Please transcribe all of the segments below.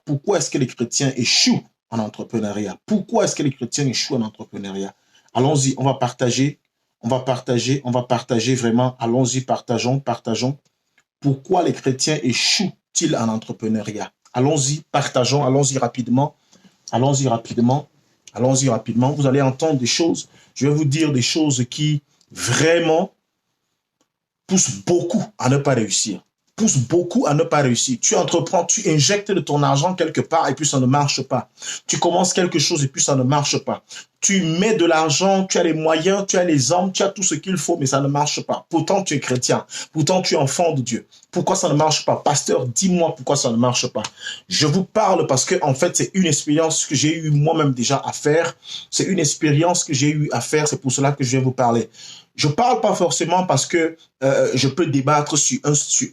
Pourquoi est-ce que les chrétiens échouent en entrepreneuriat? Pourquoi est-ce que les chrétiens échouent en entrepreneuriat? Allons-y, on va partager vraiment. Allons-y, partageons. Pourquoi les chrétiens échouent-ils en entrepreneuriat? Allons-y, partageons, allons-y rapidement. Vous allez entendre des choses. Je vais vous dire des choses qui vraiment poussent beaucoup à ne pas réussir. Tu entreprends, tu injectes de ton argent quelque part et puis ça ne marche pas. Tu commences quelque chose et puis ça ne marche pas. Tu mets de l'argent, tu as les moyens, tu as les armes, tu as tout ce qu'il faut, mais ça ne marche pas. Pourtant, tu es chrétien. Pourtant, tu es enfant de Dieu. Pourquoi ça ne marche pas? Pasteur, dis-moi pourquoi ça ne marche pas. Je vous parle parce que, en fait, c'est une expérience que j'ai eu moi-même déjà à faire. C'est pour cela que je vais vous parler. Je parle pas forcément parce que je peux débattre sur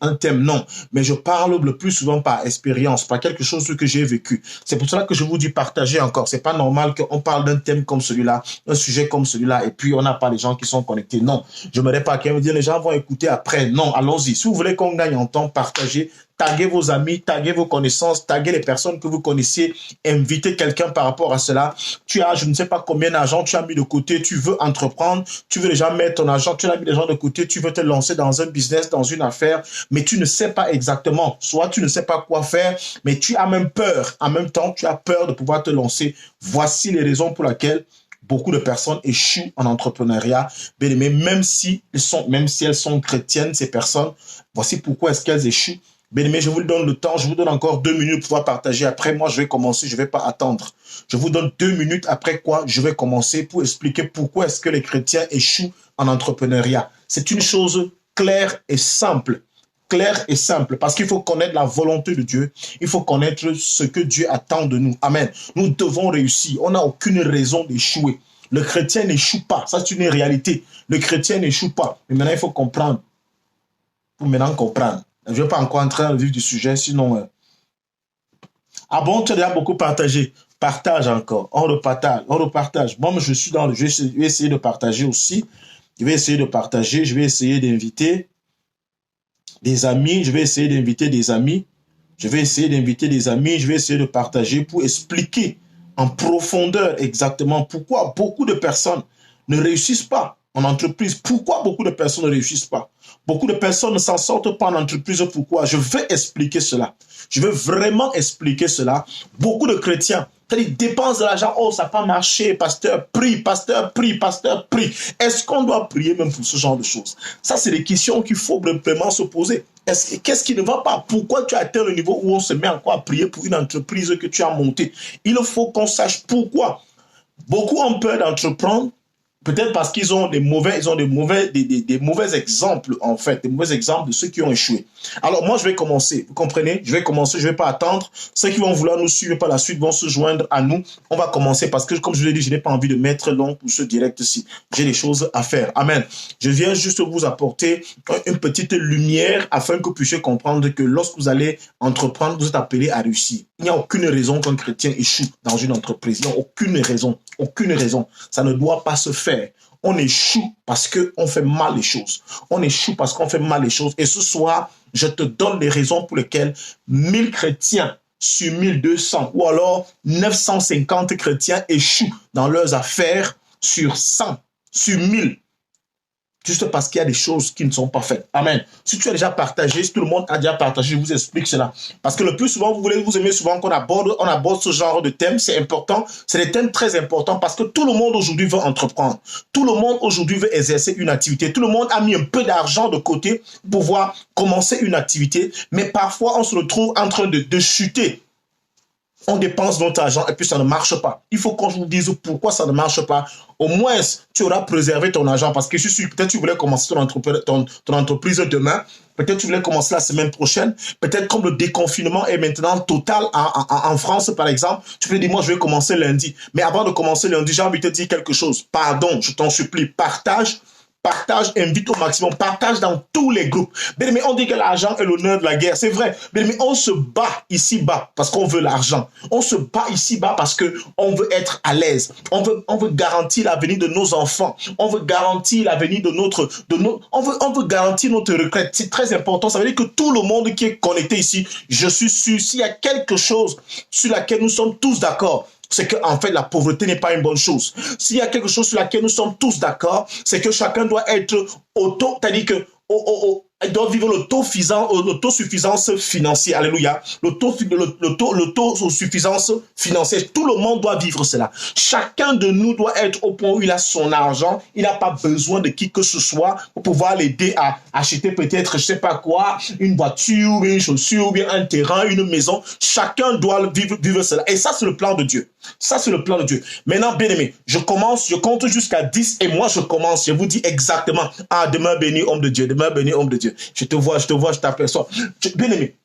un thème, non. Mais je parle le plus souvent par expérience, par quelque chose que j'ai vécu. C'est pour cela que je vous dis partager encore. C'est pas normal qu'on parle d'un thème comme celui-là, un sujet comme celui-là, et puis on n'a pas les gens qui sont connectés. Non, je me pas quelqu'un me dire les gens vont écouter après. Non, allons-y. Si vous voulez qu'on gagne en temps, partagez. Taguez vos amis, taguez vos connaissances, taguez les personnes que vous connaissiez, invitez quelqu'un par rapport à cela. Tu as, je ne sais pas combien d'argent tu as mis de côté, tu veux entreprendre, tu veux déjà mettre ton argent, tu as mis des gens de côté, tu veux te lancer dans un business, dans une affaire, mais tu ne sais pas exactement, soit tu ne sais pas quoi faire, mais tu as même peur. En même temps, tu as peur de pouvoir te lancer. Voici les raisons pour lesquelles beaucoup de personnes échouent en entrepreneuriat. Mais même si elles sont chrétiennes, ces personnes, voici pourquoi est-ce qu'elles échouent. Bien-aimé, je vous donne le temps, je vous donne encore 2 minutes pour pouvoir partager. Après, moi, je vais commencer, je ne vais pas attendre. Je vous donne 2 minutes, après quoi, je vais commencer pour expliquer pourquoi est-ce que les chrétiens échouent en entrepreneuriat. C'est une chose claire et simple. Parce qu'il faut connaître la volonté de Dieu. Il faut connaître ce que Dieu attend de nous. Amen. Nous devons réussir. On n'a aucune raison d'échouer. Le chrétien n'échoue pas. Ça, c'est une réalité. Le chrétien n'échoue pas. Mais maintenant, il faut comprendre. Je ne vais pas encore entrer dans le vif du sujet, sinon... Ah bon, tu as déjà beaucoup partagé. Partage encore. On repartage. Moi, je suis dans le jeu. Je vais essayer de partager aussi. Je vais essayer d'inviter des amis. Je vais essayer de partager pour expliquer en profondeur exactement pourquoi beaucoup de personnes ne réussissent pas en entreprise. Pourquoi beaucoup de personnes ne réussissent pas? Beaucoup de personnes ne s'en sortent pas en entreprise. Pourquoi? Je vais expliquer cela. Je veux vraiment expliquer cela. Beaucoup de chrétiens, ils dépensent de l'argent. Oh, ça n'a pas marché. Pasteur, prie. Est-ce qu'on doit prier même pour ce genre de choses? Ça, c'est des questions qu'il faut vraiment se poser. Qu'est-ce qui ne va pas? Pourquoi tu as atteint le niveau où on se met encore à prier pour une entreprise que tu as montée? Il faut qu'on sache pourquoi. Beaucoup ont peur d'entreprendre. Peut-être parce qu'ils ont des mauvais exemples, en fait, des mauvais exemples de ceux qui ont échoué. Alors, moi, je vais commencer. Vous comprenez? Je vais pas attendre. Ceux qui vont vouloir nous suivre par la suite vont se joindre à nous. On va commencer parce que, comme je l'ai dit, je n'ai pas envie de mettre long pour ce direct-ci. J'ai des choses à faire. Amen. Je viens juste vous apporter une petite lumière afin que vous puissiez comprendre que lorsque vous allez entreprendre, vous êtes appelé à réussir. Il n'y a aucune raison qu'un chrétien échoue dans une entreprise. Il n'y a aucune raison. Ça ne doit pas se faire. On échoue parce qu'on fait mal les choses. Et ce soir, je te donne les raisons pour lesquelles 1000 chrétiens sur 1200 ou alors 950 chrétiens échouent dans leurs affaires sur 100, sur 1000. Juste parce qu'il y a des choses qui ne sont pas faites. Amen. Si tu as déjà partagé, si tout le monde a déjà partagé, je vous explique cela. Parce que le plus souvent, vous aimez souvent qu'on aborde ce genre de thème. C'est important. C'est des thèmes très importants parce que tout le monde aujourd'hui veut entreprendre. Tout le monde aujourd'hui veut exercer une activité. Tout le monde a mis un peu d'argent de côté pour pouvoir commencer une activité. Mais parfois, on se retrouve en train de chuter. On dépense notre argent et puis ça ne marche pas. Il faut qu'on vous dise pourquoi ça ne marche pas. Au moins, tu auras préservé ton argent parce que je suis sûr, peut-être tu voulais commencer ton entreprise demain. Peut-être tu voulais commencer la semaine prochaine. Peut-être comme le déconfinement est maintenant total en France, par exemple, tu peux dire, moi, je vais commencer lundi. Mais avant de commencer lundi, j'ai envie de te dire quelque chose. Pardon, je t'en supplie, partage partage, invite au maximum, partage dans tous les groupes. Bien-aimé, on dit que l'argent est l'honneur de la guerre, c'est vrai. Bien-aimé, on se bat ici-bas parce qu'on veut l'argent. On se bat ici-bas parce que on veut être à l'aise. On veut garantir l'avenir de nos enfants. On veut garantir l'avenir on veut garantir notre retraite. C'est très important. Ça veut dire que tout le monde qui est connecté ici, je suis sûr, s'il y a quelque chose sur laquelle nous sommes tous d'accord, c'est que en fait la pauvreté n'est pas une bonne chose. S'il y a quelque chose sur laquelle nous sommes tous d'accord, c'est que chacun doit être c'est-à-dire que il doit vivre l'autosuffisance financière. Alléluia. L'autosuffisance financière. Tout le monde doit vivre cela. Chacun de nous doit être au point où il a son argent. Il n'a pas besoin de qui que ce soit pour pouvoir l'aider à acheter peut-être, je sais pas quoi, une voiture, une chaussure, bien un terrain, une maison. Chacun doit vivre cela. Et ça, c'est le plan de Dieu. Ça, c'est le plan de Dieu. Maintenant, bien aimé, je compte jusqu'à 10 et moi, je commence. Je vous dis exactement. Ah, demain béni, homme de Dieu. Demain béni, homme de Dieu. Je te vois, je t'aperçois. Bien aimé,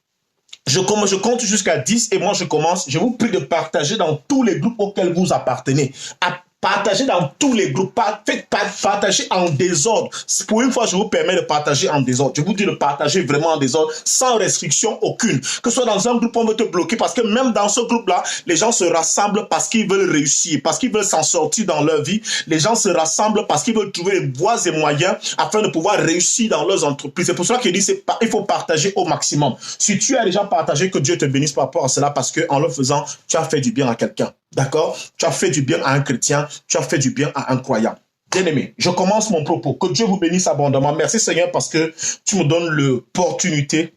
je compte jusqu'à 10 et moi je commence. Je vous prie de partager dans tous les groupes auxquels vous appartenez. Partagez dans tous les groupes, faites partager en désordre. Pour une fois, je vous permets de partager en désordre. Je vous dis de partager vraiment en désordre, sans restriction aucune. Que ce soit dans un groupe, on veut te bloquer, parce que même dans ce groupe-là, les gens se rassemblent parce qu'ils veulent réussir, parce qu'ils veulent s'en sortir dans leur vie. Les gens se rassemblent parce qu'ils veulent trouver les voies et moyens afin de pouvoir réussir dans leurs entreprises. C'est pour cela qu'il dit il faut partager au maximum. Si tu as déjà partagé, que Dieu te bénisse par rapport à cela, parce que en le faisant, tu as fait du bien à quelqu'un. D'accord? Tu as fait du bien à un chrétien, tu as fait du bien à un croyant. Bien-aimé, je commence mon propos. Que Dieu vous bénisse abondamment. Merci Seigneur parce que tu me donnes l'opportunité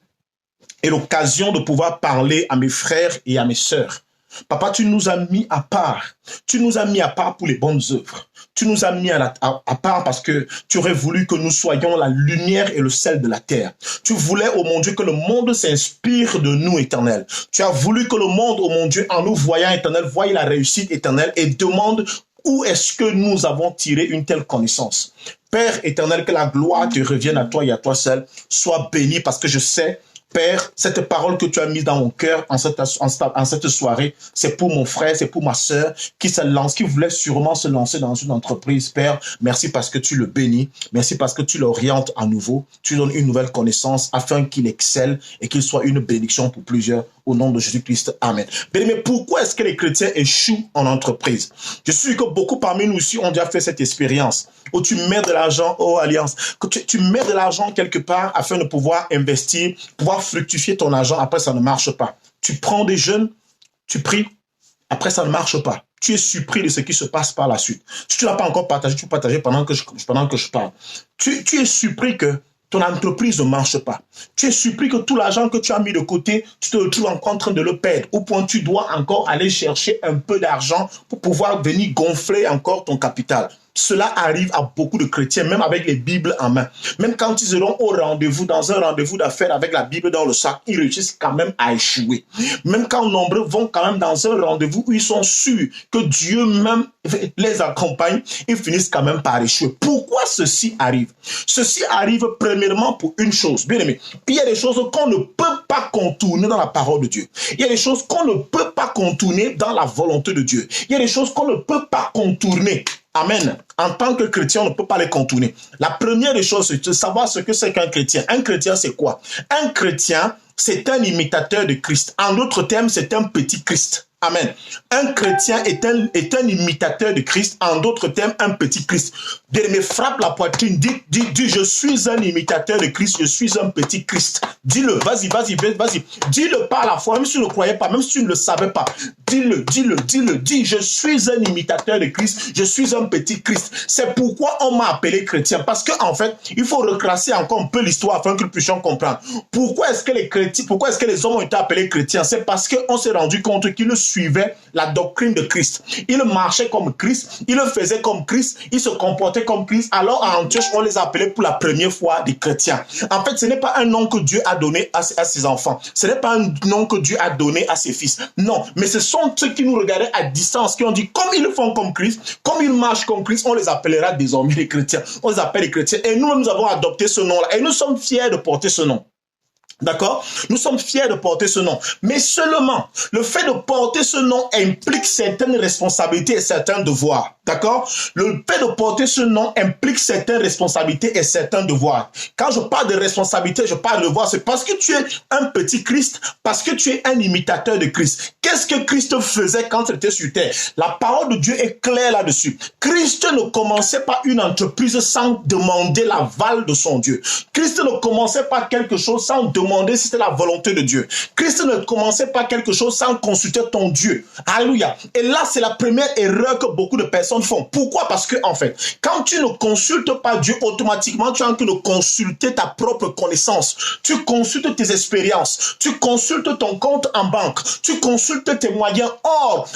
et l'occasion de pouvoir parler à mes frères et à mes sœurs. Papa, tu nous as mis à part. Tu nous as mis à part pour les bonnes œuvres. Tu nous as mis à part parce que tu aurais voulu que nous soyons la lumière et le sel de la terre. Tu voulais, oh mon Dieu, que le monde s'inspire de nous, Éternel. Tu as voulu que le monde, oh mon Dieu, en nous voyant, Éternel, voie la réussite, Éternel, et demande où est-ce que nous avons tiré une telle connaissance. Père éternel, que la gloire te revienne à toi et à toi seul. Sois béni parce que je sais, Père, cette parole que tu as mise dans mon cœur en cette soirée, c'est pour mon frère, c'est pour ma sœur qui voulait sûrement se lancer dans une entreprise. Père, merci parce que tu le bénis. Merci parce que tu l'orientes à nouveau. Tu donnes une nouvelle connaissance afin qu'il excelle et qu'il soit une bénédiction pour plusieurs. Au nom de Jésus-Christ. Amen. Mais pourquoi est-ce que les chrétiens échouent en entreprise? Je suis sûr que beaucoup parmi nous aussi ont déjà fait cette expérience où tu mets de l'argent, Alliance, que tu mets de l'argent quelque part afin de pouvoir investir, pouvoir fructifier ton argent. Après, ça ne marche pas. Tu prends des jeunes, tu pries, après, ça ne marche pas. Tu es surpris de ce qui se passe par la suite. Si tu ne l'as pas encore partagé, tu peux partager pendant que je parle. Tu es surpris que ton entreprise ne marche pas. Tu es surpris que tout l'argent que tu as mis de côté, tu te retrouves encore en train de le perdre. Au point où tu dois encore aller chercher un peu d'argent pour pouvoir venir gonfler encore ton capital. Cela arrive à beaucoup de chrétiens, même avec les Bibles en main. Même quand ils seront au rendez-vous, dans un rendez-vous d'affaires avec la Bible dans le sac, ils réussissent quand même à échouer. Même quand nombreux vont quand même dans un rendez-vous où ils sont sûrs que Dieu même les accompagne, ils finissent quand même par échouer. Pourquoi ceci arrive? Ceci arrive premièrement pour une chose. Bien aimé, il y a des choses qu'on ne peut pas contourner dans la parole de Dieu. Il y a des choses qu'on ne peut pas contourner dans la volonté de Dieu. Il y a des choses qu'on ne peut pas contourner. Amen. En tant que chrétien, on ne peut pas les contourner. La première des choses, c'est de savoir ce que c'est qu'un chrétien. Un chrétien, c'est quoi? Un chrétien, c'est un imitateur de Christ. En d'autres termes, c'est un petit Christ. Amen. Un chrétien est un imitateur de Christ. En d'autres termes, un petit Christ. Bien-aimé, frappe la poitrine. Dis, je suis un imitateur de Christ. Je suis un petit Christ. Dis-le. Vas-y. Dis-le par la foi. Même si tu ne le croyais pas, même si tu ne le savais pas. Dis-le. Dis, je suis un imitateur de Christ. Je suis un petit Christ. C'est pourquoi on m'a appelé chrétien. Parce qu'en fait, il faut reclasser encore un peu l'histoire afin que nous puissions comprendre. Pourquoi est-ce que les hommes ont été appelés chrétiens? C'est parce qu'on s'est rendu compte qu'ils suivait la doctrine de Christ. Il marchait comme Christ, il faisait comme Christ, il se comportait comme Christ. Alors à Antioche, on les appelait pour la première fois des chrétiens. En fait, ce n'est pas un nom que Dieu a donné à ses enfants. Ce n'est pas un nom que Dieu a donné à ses fils. Non, mais ce sont ceux qui nous regardaient à distance, qui ont dit, comme ils font comme Christ, comme ils marchent comme Christ, on les appellera désormais les chrétiens. On les appelle les chrétiens. Et nous avons adopté ce nom-là. Et nous sommes fiers de porter ce nom. D'accord? Nous sommes fiers de porter ce nom. Mais seulement, le fait de porter ce nom implique certaines responsabilités et certains devoirs. D'accord? Le fait de porter ce nom implique certaines responsabilités et certains devoirs. Quand je parle de responsabilité, je parle de devoir. C'est parce que tu es un petit Christ, parce que tu es un imitateur de Christ. Qu'est-ce que Christ faisait quand il était sur terre? La parole de Dieu est claire là-dessus. Christ ne commençait pas une entreprise sans demander l'aval de son Dieu. Christ ne commençait pas quelque chose sans demander si c'était la volonté de Dieu. Christ ne commençait pas quelque chose sans consulter ton Dieu. Alléluia. Et là, c'est la première erreur que beaucoup de personnes font. Pourquoi? Parce que, en fait, quand tu ne consultes pas Dieu, automatiquement, tu es en train de consulter ta propre connaissance. Tu consultes tes expériences. Tu consultes ton compte en banque. Tu consultes tes moyens. Or,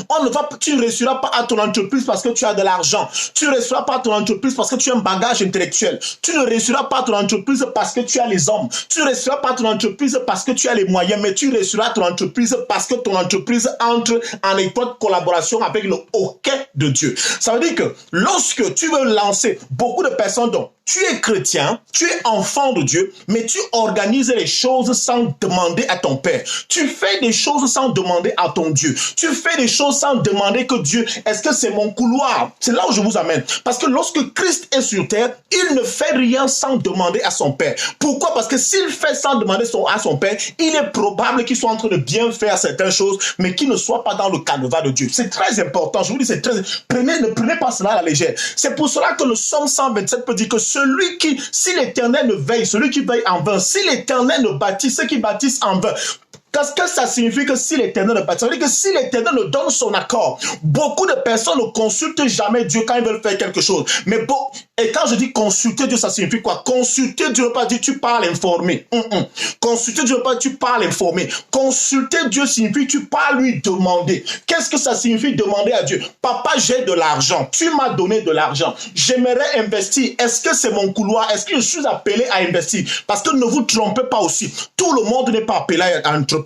tu ne réussiras pas à ton entreprise parce que tu as de l'argent. Tu ne réussiras pas à ton entreprise parce que tu as un bagage intellectuel. Tu ne réussiras pas à ton entreprise parce que tu as les hommes. Tu ne réussiras pas à ton entreprise parce que tu as les moyens, mais tu réussiras à ton entreprise parce que ton entreprise entre en étroite collaboration avec le OK de Dieu. Ça veut dire que lorsque tu veux lancer, beaucoup de personnes, donc, tu es chrétien, tu es enfant de Dieu, mais tu organises les choses sans demander à ton Père. Tu fais des choses sans demander à ton Dieu. Tu fais des choses sans demander que Dieu, est-ce que c'est mon couloir? C'est là où je vous amène. Parce que lorsque Christ est sur terre, il ne fait rien sans demander à son Père. Pourquoi? Parce que s'il fait sans demander à son Père, il est probable qu'il soit en train de bien faire certaines choses, mais qu'il ne soit pas dans le canevas de Dieu. C'est très important. Je vous dis, c'est très... Ne prenez pas cela à la légère. C'est pour cela que le psaume 127 peut dire que celui qui, si l'Éternel ne veille, celui qui veille en vain, si l'Éternel ne bâtit, ceux qui bâtissent en vain. Qu'est-ce que ça signifie que si l'Éternel ne bâtit? Ça veut dire que si l'Éternel ne donne son accord, beaucoup de personnes ne consultent jamais Dieu quand ils veulent faire quelque chose. Mais bon, et quand je dis consulter Dieu, ça signifie quoi? Consulter Dieu ne veut pas dire tu parles informé. Consulter Dieu ne veut pas dire tu parles informé. Consulter Dieu signifie tu parles lui demander. Qu'est-ce que ça signifie demander à Dieu? Papa, j'ai de l'argent. Tu m'as donné de l'argent. J'aimerais investir. Est-ce que c'est mon couloir? Est-ce que je suis appelé à investir? Parce que ne vous trompez pas aussi. Tout le monde n'est pas appelé à entreprendre.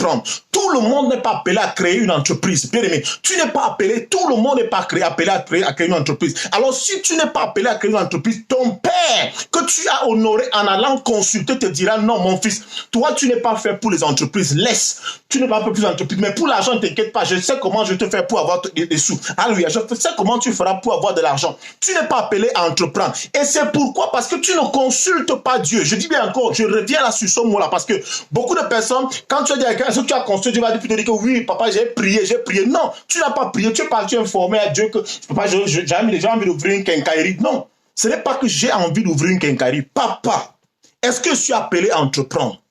Tout le monde n'est pas appelé à créer une entreprise. Bien aimé, tu n'es pas appelé, tout le monde n'est pas appelé à créer une entreprise. Alors si tu n'es pas appelé à créer une entreprise, ton père que tu as honoré en allant consulter te dira non mon fils, toi tu n'es pas fait pour les entreprises, laisse. Tu n'es pas fait pour les entreprises, mais pour l'argent, ne t'inquiète pas, je sais comment je te fais pour avoir des sous. Alléluia, je sais comment tu feras pour avoir de l'argent. Tu n'es pas appelé à entreprendre. Et c'est pourquoi, parce que tu ne consultes pas Dieu. Je dis bien encore, je reviens là sur ce mot-là, parce que beaucoup de personnes, quand tu as dit à quelqu'un, est-ce que tu as consulté, Dieu va dire que oui, papa, j'ai prié. Non, tu n'as pas prié, tu es parti informer à Dieu que, papa, j'ai envie d'ouvrir une quincaillerie. Non, ce n'est pas que j'ai envie d'ouvrir une quincaillerie. Papa, est-ce que je suis appelé à entreprendre?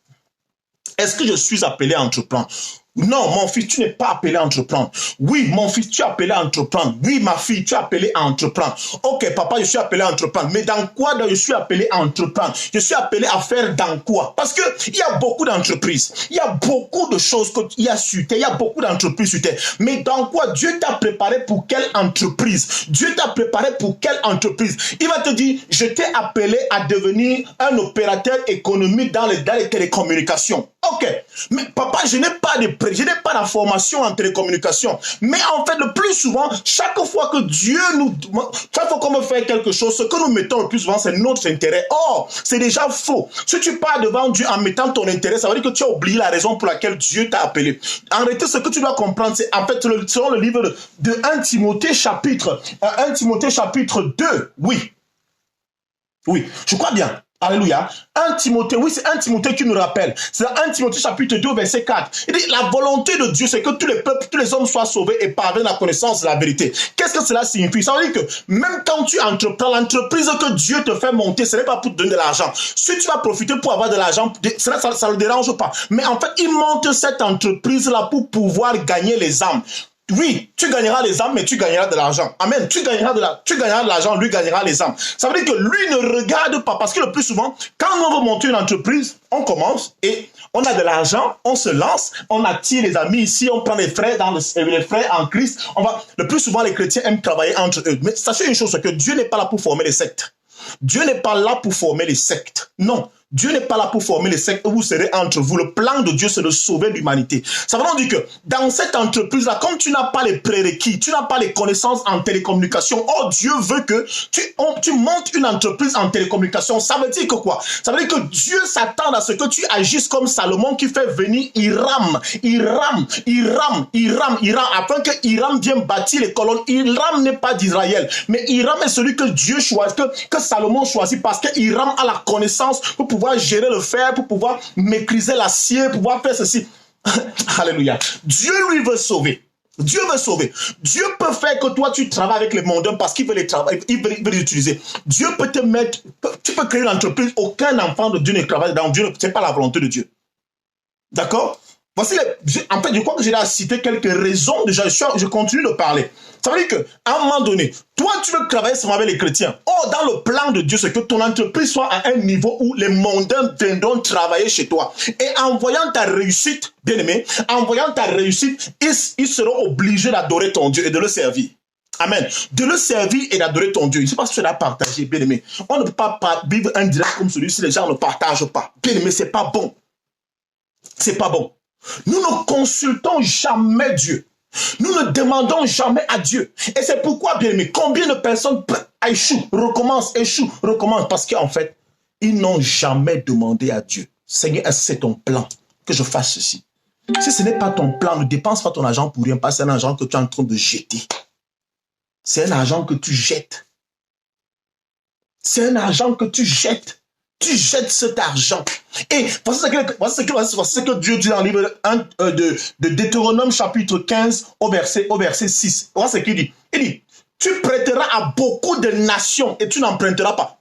Est-ce que je suis appelé à entreprendre? Non, mon fils, tu n'es pas appelé à entreprendre. Oui, mon fils, tu es appelé à entreprendre. Oui, ma fille, tu es appelé à entreprendre. Ok, papa, je suis appelé à entreprendre. Mais dans quoi je suis appelé à entreprendre? Je suis appelé à faire dans quoi? Parce que il y a beaucoup d'entreprises. Il y a beaucoup de choses qu'il y a sur terre. Il y a beaucoup d'entreprises sur terre. Mais dans quoi Dieu t'a préparé pour quelle entreprise? Dieu t'a préparé pour quelle entreprise? Il va te dire, je t'ai appelé à devenir un opérateur économique dans les télécommunications. Ok, mais papa, je n'ai pas la formation en télécommunication. Mais en fait, le plus souvent, chaque fois que Dieu chaque fois qu'on veut faire quelque chose, ce que nous mettons le plus souvent, c'est notre intérêt. Or, c'est déjà faux. Si tu pars devant Dieu en mettant ton intérêt, ça veut dire que tu as oublié la raison pour laquelle Dieu t'a appelé. En réalité, ce que tu dois comprendre, c'est en fait, selon le livre de 1 Timothée chapitre 2. Oui, je crois bien. Alléluia. 1 Timothée, oui, c'est 1 Timothée qui nous rappelle. C'est 1 Timothée chapitre 2, verset 4. Il dit, la volonté de Dieu, c'est que tous les peuples, tous les hommes soient sauvés et parviennent à la connaissance de la vérité. Qu'est-ce que cela signifie? Ça veut dire que même quand tu entreprends, l'entreprise que Dieu te fait monter, ce n'est pas pour te donner de l'argent. Si tu vas profiter pour avoir de l'argent, ça ne le dérange pas. Mais en fait, il monte cette entreprise-là pour pouvoir gagner les âmes. Oui, tu gagneras les âmes, mais tu gagneras de l'argent. Amen. Tu gagneras de l'argent, lui gagnera les âmes. Ça veut dire que lui ne regarde pas, parce que le plus souvent, quand on veut monter une entreprise, on commence et on a de l'argent, on se lance, on attire les amis ici, on prend les frères les frères en Christ. Le plus souvent, les chrétiens aiment travailler entre eux. Mais sachez une chose, c'est que Dieu n'est pas là pour former les sectes. Dieu n'est pas là pour former les sectes. Non. Dieu n'est pas là pour former les sectes où vous serez entre vous. Le plan de Dieu, c'est de sauver l'humanité. Ça veut dire que dans cette entreprise-là, comme tu n'as pas les prérequis, tu n'as pas les connaissances en télécommunication, oh, Dieu veut que tu montes une entreprise en télécommunication. Ça veut dire que quoi? Ça veut dire que Dieu s'attend à ce que tu agisses comme Salomon qui fait venir Hiram, afin que Hiram vienne bâtir les colonnes. Hiram n'est pas d'Israël, mais Hiram est celui que Dieu choisit, que Salomon choisit, parce que Hiram a la connaissance pour pouvoir gérer le fer, pour pouvoir maîtriser l'acier, pour pouvoir faire ceci. Alléluia. Dieu lui veut sauver. Dieu veut sauver. Dieu peut faire que toi tu travailles avec les mondains parce qu'il veut les travailler, il veut les utiliser. Dieu peut te mettre, tu peux créer une entreprise, aucun enfant de Dieu ne travaille dans Dieu, c'est pas la volonté de Dieu. D'accord? Voici en fait, je crois que j'ai cité quelques raisons déjà. Je continue de parler. Ça veut dire qu'à un moment donné, toi, tu veux travailler seulement avec les chrétiens. Or, dans le plan de Dieu, c'est que ton entreprise soit à un niveau où les mondains viendront travailler chez toi. Et en voyant ta réussite, bien aimé, en voyant ta réussite, ils seront obligés d'adorer ton Dieu et de le servir. Amen. De le servir et d'adorer ton Dieu. Je ne sais pas si tu l'as partagé, bien aimé. On ne peut pas vivre un direct comme celui-ci, les gens ne partagent pas. Bien aimé, c'est pas bon. C'est pas bon. Nous ne consultons jamais Dieu. Nous ne demandons jamais à Dieu. Et c'est pourquoi, bien aimé, combien de personnes échouent, recommencent, parce qu'en fait, ils n'ont jamais demandé à Dieu. Seigneur, est-ce que c'est ton plan que je fasse ceci? Si ce n'est pas ton plan, ne dépense pas ton argent pour rien, parce que c'est un argent que tu es en train de jeter. C'est un argent que tu jettes. C'est un argent que tu jettes. Tu jettes cet argent. Et voici ce que Dieu dit dans le livre de Deutéronome chapitre 15 au verset 6. Voici ce qu'il dit. Il dit, tu prêteras à beaucoup de nations et tu n'emprunteras pas.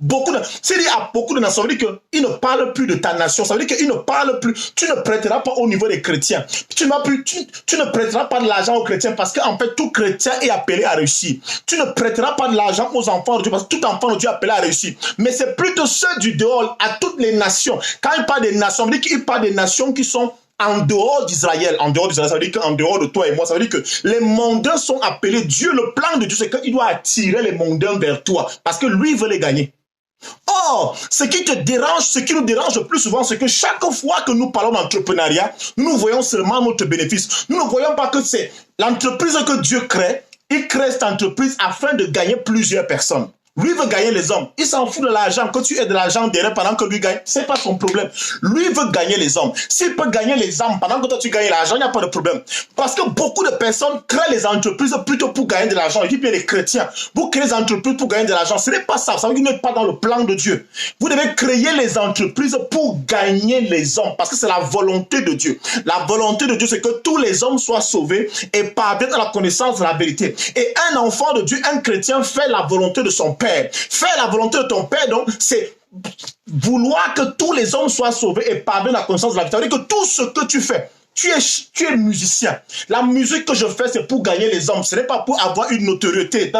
S'il dit à beaucoup de nations, ça veut dire qu'il ne parle plus de ta nation. Ça veut dire qu'il ne parle plus. Tu ne prêteras pas au niveau des chrétiens. Tu ne prêteras pas de l'argent aux chrétiens parce qu'en fait, tout chrétien est appelé à réussir. Tu ne prêteras pas de l'argent aux enfants de Dieu parce que tout enfant de Dieu est appelé à réussir. Mais c'est plutôt ceux du dehors, à toutes les nations. Quand il parle des nations, ça veut dire qu'il parle des nations qui sont en dehors d'Israël, ça veut dire qu'en dehors de toi et moi, ça veut dire que les mondains sont appelés. Dieu, le plan de Dieu, c'est qu'il doit attirer les mondains vers toi, parce que lui veut les gagner. Or, ce qui nous dérange le plus souvent, c'est que chaque fois que nous parlons d'entrepreneuriat, nous voyons seulement notre bénéfice. Nous ne voyons pas que c'est l'entreprise que Dieu crée. Il crée cette entreprise afin de gagner plusieurs personnes. Lui veut gagner les hommes. Il s'en fout de l'argent. Que tu aies de l'argent derrière pendant que lui gagne, c'est pas son problème. Lui veut gagner les hommes. S'il peut gagner les hommes pendant que toi tu gagnes l'argent, il n'y a pas de problème. Parce que beaucoup de personnes créent les entreprises plutôt pour gagner de l'argent. Je dis bien les chrétiens. Vous créez les entreprises pour gagner de l'argent. Ce n'est pas ça. Ça veut dire que vous n'êtes pas dans le plan de Dieu. Vous devez créer les entreprises pour gagner les hommes. Parce que c'est la volonté de Dieu. La volonté de Dieu, c'est que tous les hommes soient sauvés et parviennent à la connaissance de la vérité. Et un enfant de Dieu, un chrétien, fait la volonté de son Père. Faire la volonté de ton Père, donc, c'est vouloir que tous les hommes soient sauvés et parviennent à la connaissance de la vérité. Ça veut dire que tout ce que tu fais, tu es musicien. La musique que je fais, c'est pour gagner les hommes. Ce n'est pas pour avoir une notoriété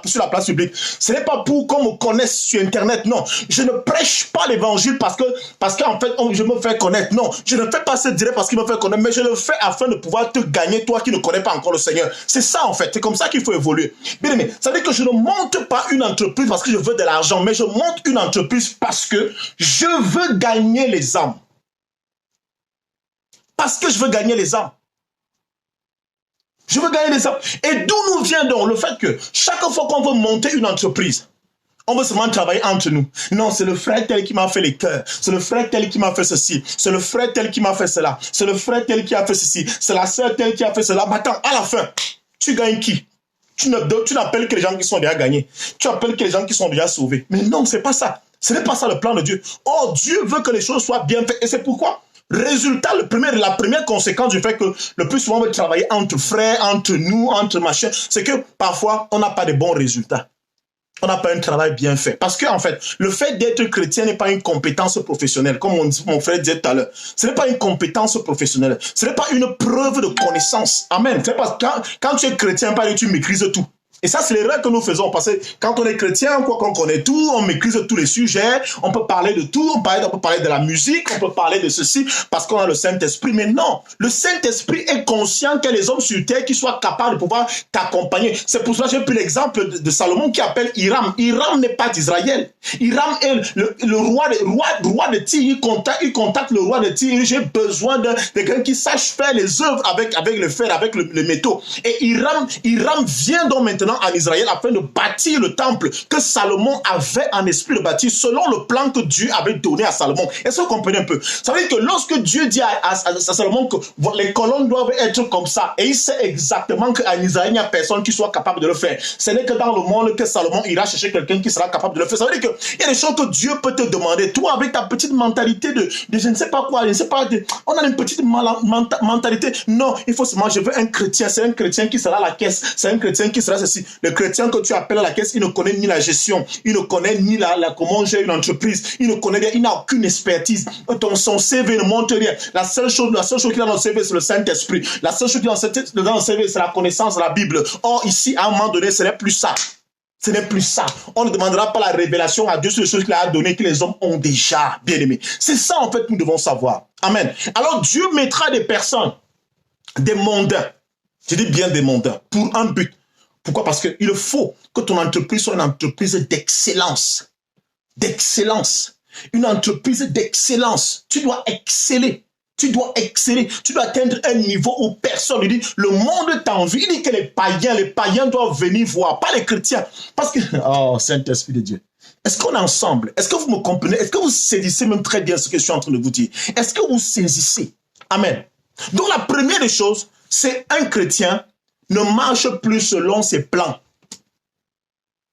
sur la place publique. Ce n'est pas pour qu'on me connaisse sur Internet. Non, je ne prêche pas l'évangile parce qu'en fait, je me fais connaître. Non, je ne fais pas ce direct parce qu'il me fait connaître, mais je le fais afin de pouvoir te gagner, toi qui ne connais pas encore le Seigneur. C'est ça, en fait. C'est comme ça qu'il faut évoluer. Bien aimé, ça veut dire que je ne monte pas une entreprise parce que je veux de l'argent, mais je monte une entreprise parce que je veux gagner les âmes. Parce que je veux gagner les âmes. Je veux gagner les âmes. Et d'où nous vient donc le fait que chaque fois qu'on veut monter une entreprise, on veut seulement travailler entre nous. Non, c'est le frère tel qui m'a fait les cœurs. C'est le frère tel qui m'a fait ceci. C'est le frère tel qui m'a fait cela. C'est le frère tel qui a fait ceci. C'est la sœur telle qui a fait cela. Mais attends, à la fin, tu gagnes qui? Tu n'appelles que les gens qui sont déjà gagnés. Tu appelles que les gens qui sont déjà sauvés. Mais non, c'est pas ça. Ce n'est pas ça le plan de Dieu. Oh, Dieu veut que les choses soient bien faites. Et c'est pourquoi résultat, la première conséquence du fait que le plus souvent on veut travailler entre frères, entre nous, entre machins, c'est que parfois on n'a pas de bons résultats. On n'a pas un travail bien fait. Parce que en fait, le fait d'être chrétien n'est pas une compétence professionnelle, comme mon frère disait tout à l'heure. Ce n'est pas une compétence professionnelle. Ce n'est pas une preuve de connaissance. Amen. C'est parce que quand tu es chrétien, tu maîtrises tout. Et ça, c'est l'erreur que nous faisons. Parce que quand on est chrétien, quoi qu'on connaît tout, on maîtrise tous les sujets, on peut parler de tout, on peut parler de la musique, on peut parler de ceci, parce qu'on a le Saint-Esprit. Mais non, le Saint-Esprit est conscient qu'il y a des hommes sur terre qui soient capables de pouvoir t'accompagner. C'est pour ça que j'ai pris l'exemple de Salomon qui appelle Hiram. Hiram n'est pas d'Israël. Hiram est le roi de Tyr. Il contacte le roi de Tyr. J'ai besoin de quelqu'un qui sache faire les œuvres avec le fer, avec le métaux. Et Hiram vient donc maintenant en Israël afin de bâtir le temple que Salomon avait en esprit de bâtir selon le plan que Dieu avait donné à Salomon. Est-ce que vous comprenez un peu? Ça veut dire que lorsque Dieu dit à Salomon que les colonnes doivent être comme ça, et il sait exactement qu'en Israël, il n'y a personne qui soit capable de le faire. Ce n'est que dans le monde que Salomon ira chercher quelqu'un qui sera capable de le faire. Ça veut dire qu'il y a des choses que Dieu peut te demander. Toi, avec ta petite mentalité de je ne sais pas quoi, je ne sais pas, on a une petite mentalité. Non, il faut seulement, je veux un chrétien. C'est un chrétien qui sera à la caisse. C'est un chrétien qui sera ceci. Le chrétien que tu appelles à la caisse, il ne connaît ni la gestion, il ne connaît ni comment gérer une entreprise, il ne connaît rien, il n'a aucune expertise. Son CV ne montre rien. La seule chose qu'il a dans le CV, c'est le Saint-Esprit. La seule chose qu'il a dans le CV, c'est la connaissance de la Bible. Or, ici, à un moment donné, ce n'est plus ça. Ce n'est plus ça. On ne demandera pas la révélation à Dieu sur les choses qu'il a données que les hommes ont déjà, bien aimés. C'est ça, en fait, nous devons savoir. Amen. Alors, Dieu mettra des personnes, des mondains, je dis bien des mondains, pour un but. Pourquoi? Parce qu'il faut que ton entreprise soit une entreprise d'excellence. D'excellence. Une entreprise d'excellence. Tu dois exceller. Tu dois exceller. Tu dois atteindre un niveau où personne ne dit, le monde t'envie. Il dit que les païens doivent venir voir, pas les chrétiens. Parce que, oh, Saint-Esprit de Dieu. Est-ce qu'on est ensemble? Est-ce que vous me comprenez? Est-ce que vous saisissez même très bien ce que je suis en train de vous dire? Est-ce que vous saisissez? Amen. Donc la première des choses, c'est un chrétien ne marche plus selon ses plans.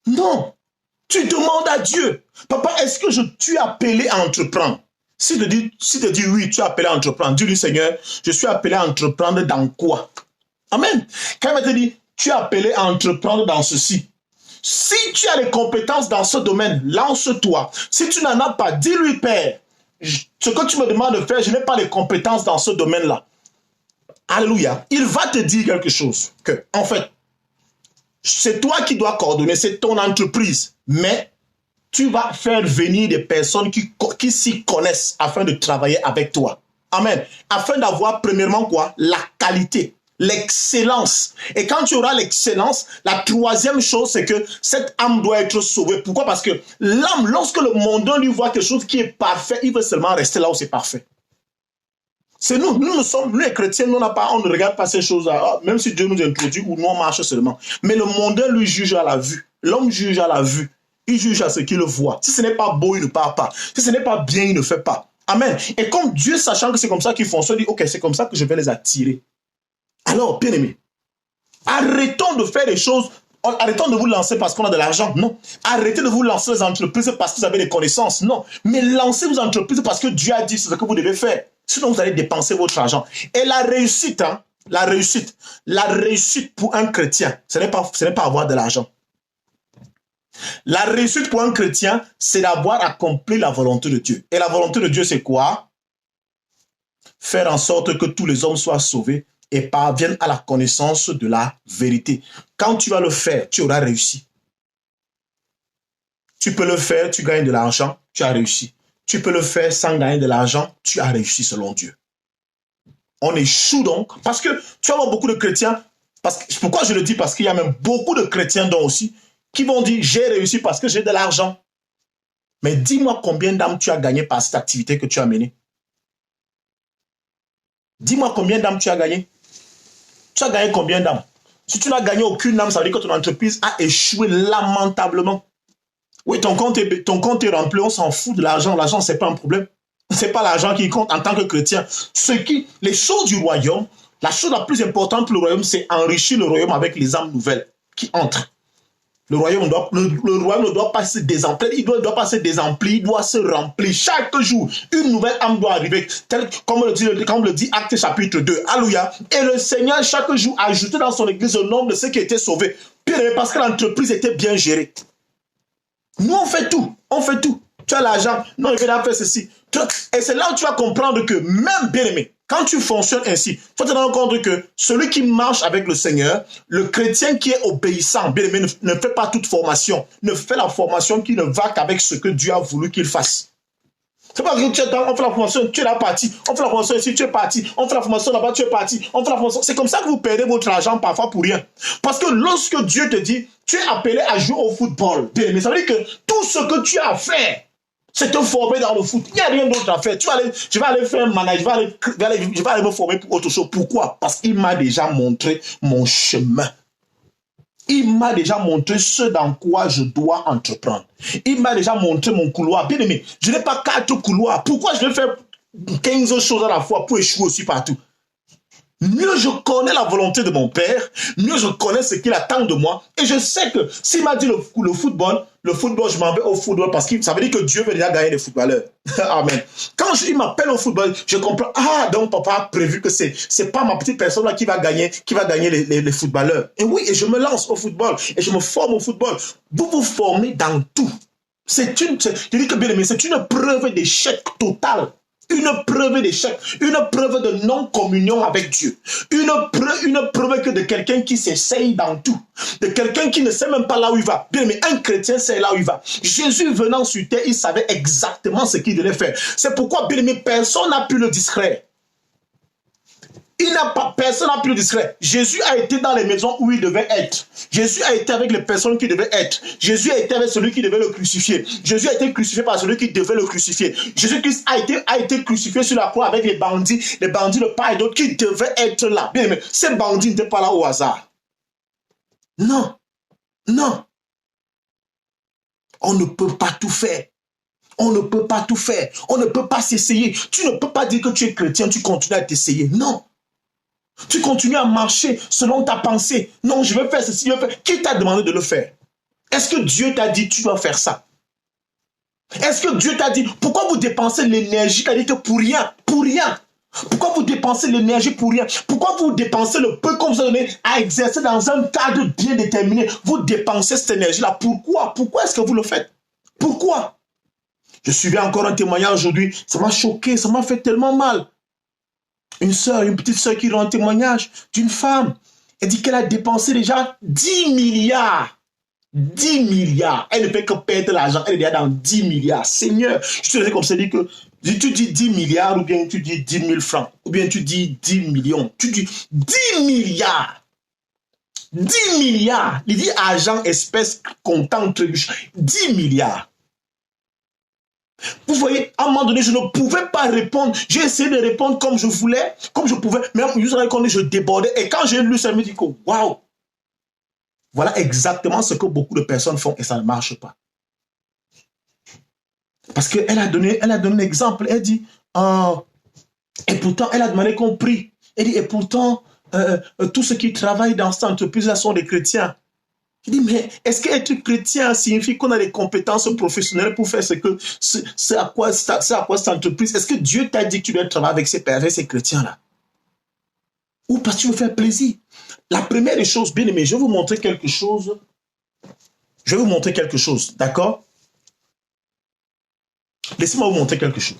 Non. Tu demandes à Dieu, papa, est-ce que tu es appelé à entreprendre? Si tu dis oui, tu es appelé à entreprendre, dis-lui, Seigneur, je suis appelé à entreprendre dans quoi? Amen. Quand il te dit, tu es appelé à entreprendre dans ceci. Si tu as les compétences dans ce domaine, lance-toi. Si tu n'en as pas, dis-lui, Père, ce que tu me demandes de faire, je n'ai pas les compétences dans ce domaine-là. Alléluia. Il va te dire quelque chose. Que, en fait, c'est toi qui dois coordonner, c'est ton entreprise. Mais tu vas faire venir des personnes qui s'y connaissent afin de travailler avec toi. Amen. Afin d'avoir premièrement quoi? La qualité, l'excellence. Et quand tu auras l'excellence, la troisième chose, c'est que cette âme doit être sauvée. Pourquoi? Parce que l'âme, lorsque le mondain lui voit quelque chose qui est parfait, il veut seulement rester là où c'est parfait. C'est nous les chrétiens, on ne regarde pas ces choses-là, même si Dieu nous introduit ou nous on marche seulement. Mais le mondain lui juge à la vue. L'homme juge à la vue. Il juge à ce qu'il voit. Si ce n'est pas beau, il ne parle pas. Si ce n'est pas bien, il ne fait pas. Amen. Et comme Dieu, sachant que c'est comme ça qu'ils fonctionnent, dit, ok, c'est comme ça que je vais les attirer. Alors, bien aimé, arrêtons de faire des choses, arrêtons de vous lancer parce qu'on a de l'argent. Non. Arrêtez de vous lancer les entreprises parce que vous avez des connaissances. Non. Mais lancez vos entreprises parce que Dieu a dit ce que vous devez faire. Sinon, vous allez dépenser votre argent. Et la réussite pour un chrétien, ce n'est pas avoir de l'argent. La réussite pour un chrétien, c'est d'avoir accompli la volonté de Dieu. Et la volonté de Dieu, c'est quoi? Faire en sorte que tous les hommes soient sauvés et parviennent à la connaissance de la vérité. Quand tu vas le faire, tu auras réussi. Tu peux le faire, tu gagnes de l'argent, tu as réussi. Tu peux le faire sans gagner de l'argent, tu as réussi selon Dieu. On échoue donc, parce que tu vas avoir beaucoup de chrétiens, pourquoi je le dis? Parce qu'il y a même beaucoup de chrétiens donc aussi, qui vont dire, j'ai réussi parce que j'ai de l'argent. Mais dis-moi combien d'âmes tu as gagné par cette activité que tu as menée. Dis-moi combien d'âmes tu as gagné. Tu as gagné combien d'âmes? Si tu n'as gagné aucune âme, ça veut dire que ton entreprise a échoué lamentablement. Oui, ton compte est rempli, on s'en fout de l'argent. L'argent, ce n'est pas un problème. Ce n'est pas l'argent qui compte en tant que chrétien. Les choses du royaume, la chose la plus importante pour le royaume, c'est enrichir le royaume avec les âmes nouvelles qui entrent. Le royaume ne doit pas se désemplir, il doit pas se désemplir, il doit se remplir. Chaque jour, une nouvelle âme doit arriver, comme le dit Actes chapitre 2. Alléluia. Et le Seigneur, chaque jour, ajoutait dans son église le nombre de ceux qui étaient sauvés. Parce que l'entreprise était bien gérée. Nous, on fait tout. On fait tout. tu as l'argent, non, je vais là faire ceci. Et c'est là où tu vas comprendre que même bien aimé, quand tu fonctionnes ainsi, il faut te rendre compte que celui qui marche avec le Seigneur, le chrétien qui est obéissant, bien aimé, ne fait pas toute formation, ne fait la formation qui ne va qu'avec ce que Dieu a voulu qu'il fasse. C'est pas que tu es dans, on fait la formation, tu es là parti, on fait la formation ici, tu es parti, on fait la formation là-bas, tu es parti, on fait la formation. C'est comme ça que vous perdez votre argent parfois pour rien. Parce que lorsque Dieu te dit, tu es appelé à jouer au football, bien aimé, ça veut dire que tout ce que tu as à faire, c'est te former dans le foot. Il n'y a rien d'autre à faire. Je vais aller faire un manage, je vais aller me former pour autre chose. Pourquoi? Parce qu'il m'a déjà montré mon chemin. Il m'a déjà montré ce dans quoi je dois entreprendre. Il m'a déjà montré mon couloir. Bien aimé, je n'ai pas 4 couloirs. Pourquoi je vais faire 15 choses à la fois pour échouer aussi partout? Mieux je connais la volonté de mon Père, mieux je connais ce qu'il attend de moi. Et je sais que s'il m'a dit le football, je m'en vais au football parce que ça veut dire que Dieu veut déjà gagner les footballeurs. Amen. Quand il m'appelle au football, je comprends. Ah, donc papa a prévu que c'est pas ma petite personne là qui va gagner les footballeurs. Et oui, et je me lance au football et je me forme au football. Vous vous formez dans tout. Je dis que bien aimé, c'est une preuve d'échec total. Une preuve d'échec, une preuve de non-communion avec Dieu, une preuve que de quelqu'un qui s'essaye dans tout, de quelqu'un qui ne sait même pas là où il va. Bien, mais un chrétien sait là où il va. Jésus venant sur terre, il savait exactement ce qu'il devait faire. C'est pourquoi, bien aimé, personne n'a pu le distraire. Personne n'a pu le distraire. Jésus a été dans les maisons où il devait être. Jésus a été avec les personnes qui devaient être. Jésus a été avec celui qui devait le crucifier. Jésus a été crucifié par celui qui devait le crucifier. Jésus-Christ a été crucifié sur la croix avec les bandits de part et d'autre qui devaient être là. Bien, mais ces bandits n'étaient pas là au hasard. Non. Non. On ne peut pas tout faire. On ne peut pas tout faire. On ne peut pas s'essayer. Tu ne peux pas dire que tu es chrétien, tu continues à t'essayer. Non. Tu continues à marcher selon ta pensée. Non, je vais faire ceci, je vais faire. Qui t'a demandé de le faire? Est-ce que Dieu t'a dit tu dois faire ça? Est-ce que Dieu t'a dit pourquoi vous dépensez l'énergie pour rien? Pour rien. Pourquoi vous dépensez l'énergie pour rien? Pourquoi vous dépensez le peu qu'on vous a donné à exercer dans un cadre bien déterminé? Vous dépensez cette énergie-là. Pourquoi? Pourquoi est-ce que vous le faites? Pourquoi? Je suivais encore un témoignage aujourd'hui. Ça m'a choqué, ça m'a fait tellement mal. Une petite sœur qui rend un témoignage d'une femme. Elle dit qu'elle a dépensé déjà 10 milliards. 10 milliards. Elle ne fait que perdre l'argent. Elle est déjà dans 10 milliards. Seigneur, je te dis comme ça, dit que tu dis 10 milliards ou bien tu dis 10 000 francs ou bien tu dis 10 millions. Tu dis 10 milliards. 10 milliards. Il dit argent, espèce, comptant, trébuche. 10 milliards. Vous voyez, à un moment donné, je ne pouvais pas répondre. J'ai essayé de répondre comme je voulais, comme je pouvais, mais je débordais. Et quand j'ai lu ça, je me dis que waouh, voilà exactement ce que beaucoup de personnes font et ça ne marche pas. Parce qu'elle a donné un exemple. Elle dit, et pourtant, elle a demandé qu'on prie. Elle dit, et pourtant, tous ceux qui travaillent dans cette entreprise-là sont des chrétiens. Je dis, mais est-ce qu'être chrétien signifie qu'on a des compétences professionnelles pour faire c'est à quoi cette entreprise? Est-ce que Dieu t'a dit que tu dois travailler avec ces chrétiens-là? Ou parce que tu veux faire plaisir? La première des choses, bien aimé, je vais vous montrer quelque chose. Je vais vous montrer quelque chose, d'accord? Laissez-moi vous montrer quelque chose.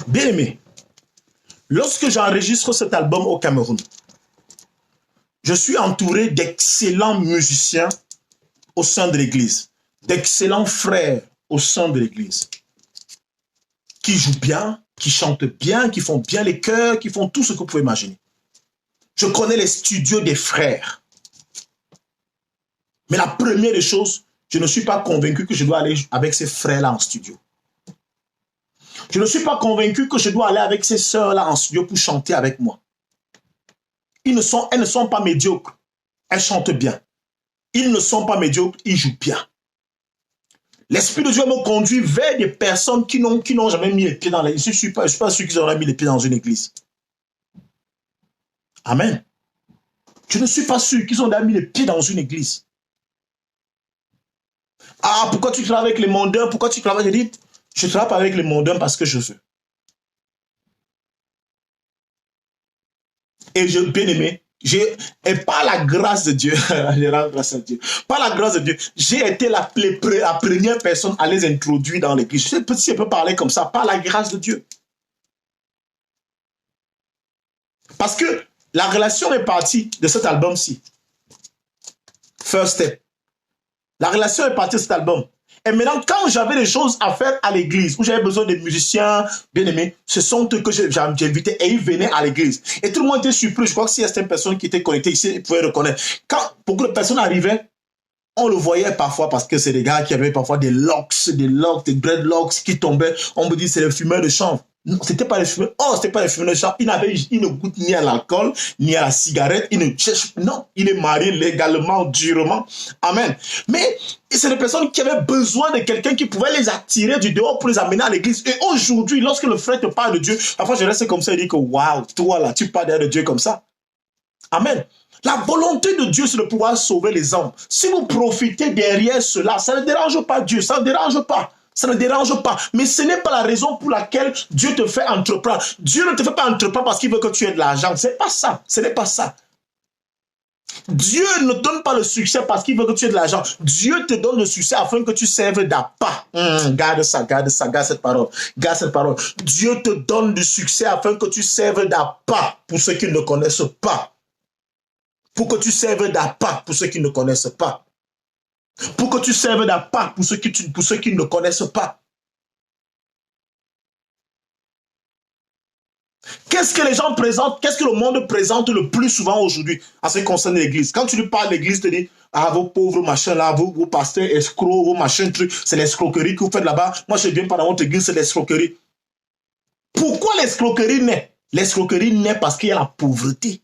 Bien aimé, lorsque j'enregistre cet album au Cameroun, je suis entouré d'excellents musiciens au sein de l'église, d'excellents frères au sein de l'église, qui jouent bien, qui chantent bien, qui font bien les chœurs, qui font tout ce que vous pouvez imaginer. Je connais les studios des frères. Mais la première des choses, je ne suis pas convaincu que je dois aller avec ces frères-là en studio. Je ne suis pas convaincu que je dois aller avec ces sœurs-là en studio pour chanter avec moi. Elles ne sont pas médiocres. Elles chantent bien. Ils ne sont pas médiocres, ils jouent bien. L'Esprit de Dieu me conduit vers des personnes qui n'ont jamais mis les pieds dans l'église. Je ne suis pas sûr qu'ils auraient mis les pieds dans une église. Amen. Je ne suis pas sûr qu'ils ont mis les pieds dans une église. Ah, pourquoi tu travailles avec les mondains? Pourquoi tu travailles? Je dis, je travaille pas avec les mondains parce que je veux. Et je, bien aimé, et par la grâce de Dieu, je rends grâce à Dieu, par la grâce de Dieu, j'ai été la première personne à les introduire dans l'église. Je sais pas si je peux parler comme ça, par la grâce de Dieu. Parce que la relation est partie de cet album-ci. First Step. La relation est partie de cet album. Et maintenant, quand j'avais des choses à faire à l'église, où j'avais besoin de musiciens bien aimés, ce sont eux que j'ai invités et ils venaient à l'église. Et tout le monde était surpris. Je crois que s'il y a certaines personnes qui étaient connectées ici, ils pouvaient reconnaître. Quand beaucoup de personnes arrivaient, on le voyait parfois parce que c'est des gars qui avaient parfois des locks, des dreadlocks qui tombaient. On me dit c'est les fumeurs de chanvre. Non, c'était pas les fumeurs. Oh, c'était pas les fumeurs de chanvre. Il ne goûte ni à l'alcool, ni à la cigarette. Non, il est marié légalement, durement. Amen. Mais c'est des personnes qui avaient besoin de quelqu'un qui pouvait les attirer du dehors pour les amener à l'église. Et aujourd'hui, lorsque le frère te parle de Dieu, parfois je reste comme ça et dis que waouh, toi là, tu parles de Dieu comme ça. Amen. La volonté de Dieu, c'est de pouvoir sauver les hommes. Si vous profitez derrière cela, ça ne dérange pas Dieu, ça ne dérange pas. Ça ne dérange pas. Mais ce n'est pas la raison pour laquelle Dieu te fait entreprendre. Dieu ne te fait pas entreprendre parce qu'il veut que tu aies de l'argent. Ce n'est pas ça. Ce n'est pas ça. Dieu ne donne pas le succès parce qu'il veut que tu aies de l'argent. Dieu te donne le succès afin que tu serves d'appât. Garde ça, garde ça, garde cette parole. Garde cette parole. Dieu te donne du succès afin que tu serves d'appât pour ceux qui ne connaissent pas. Pour que tu serves d'appât pour ceux qui ne connaissent pas. Pour que tu serves d'appât pour ceux qui ne connaissent pas. Qu'est-ce que les gens présentent, qu'est-ce que le monde présente le plus souvent aujourd'hui en ce qui concerne l'église? Quand tu lui parles de l'église, tu te dis, ah, vos pauvres machins là, vos pasteurs escrocs, vos machins trucs, c'est l'escroquerie que vous faites là-bas. Moi, je viens pas dans votre église, c'est l'escroquerie. Pourquoi l'escroquerie naît? L'escroquerie naît parce qu'il y a la pauvreté.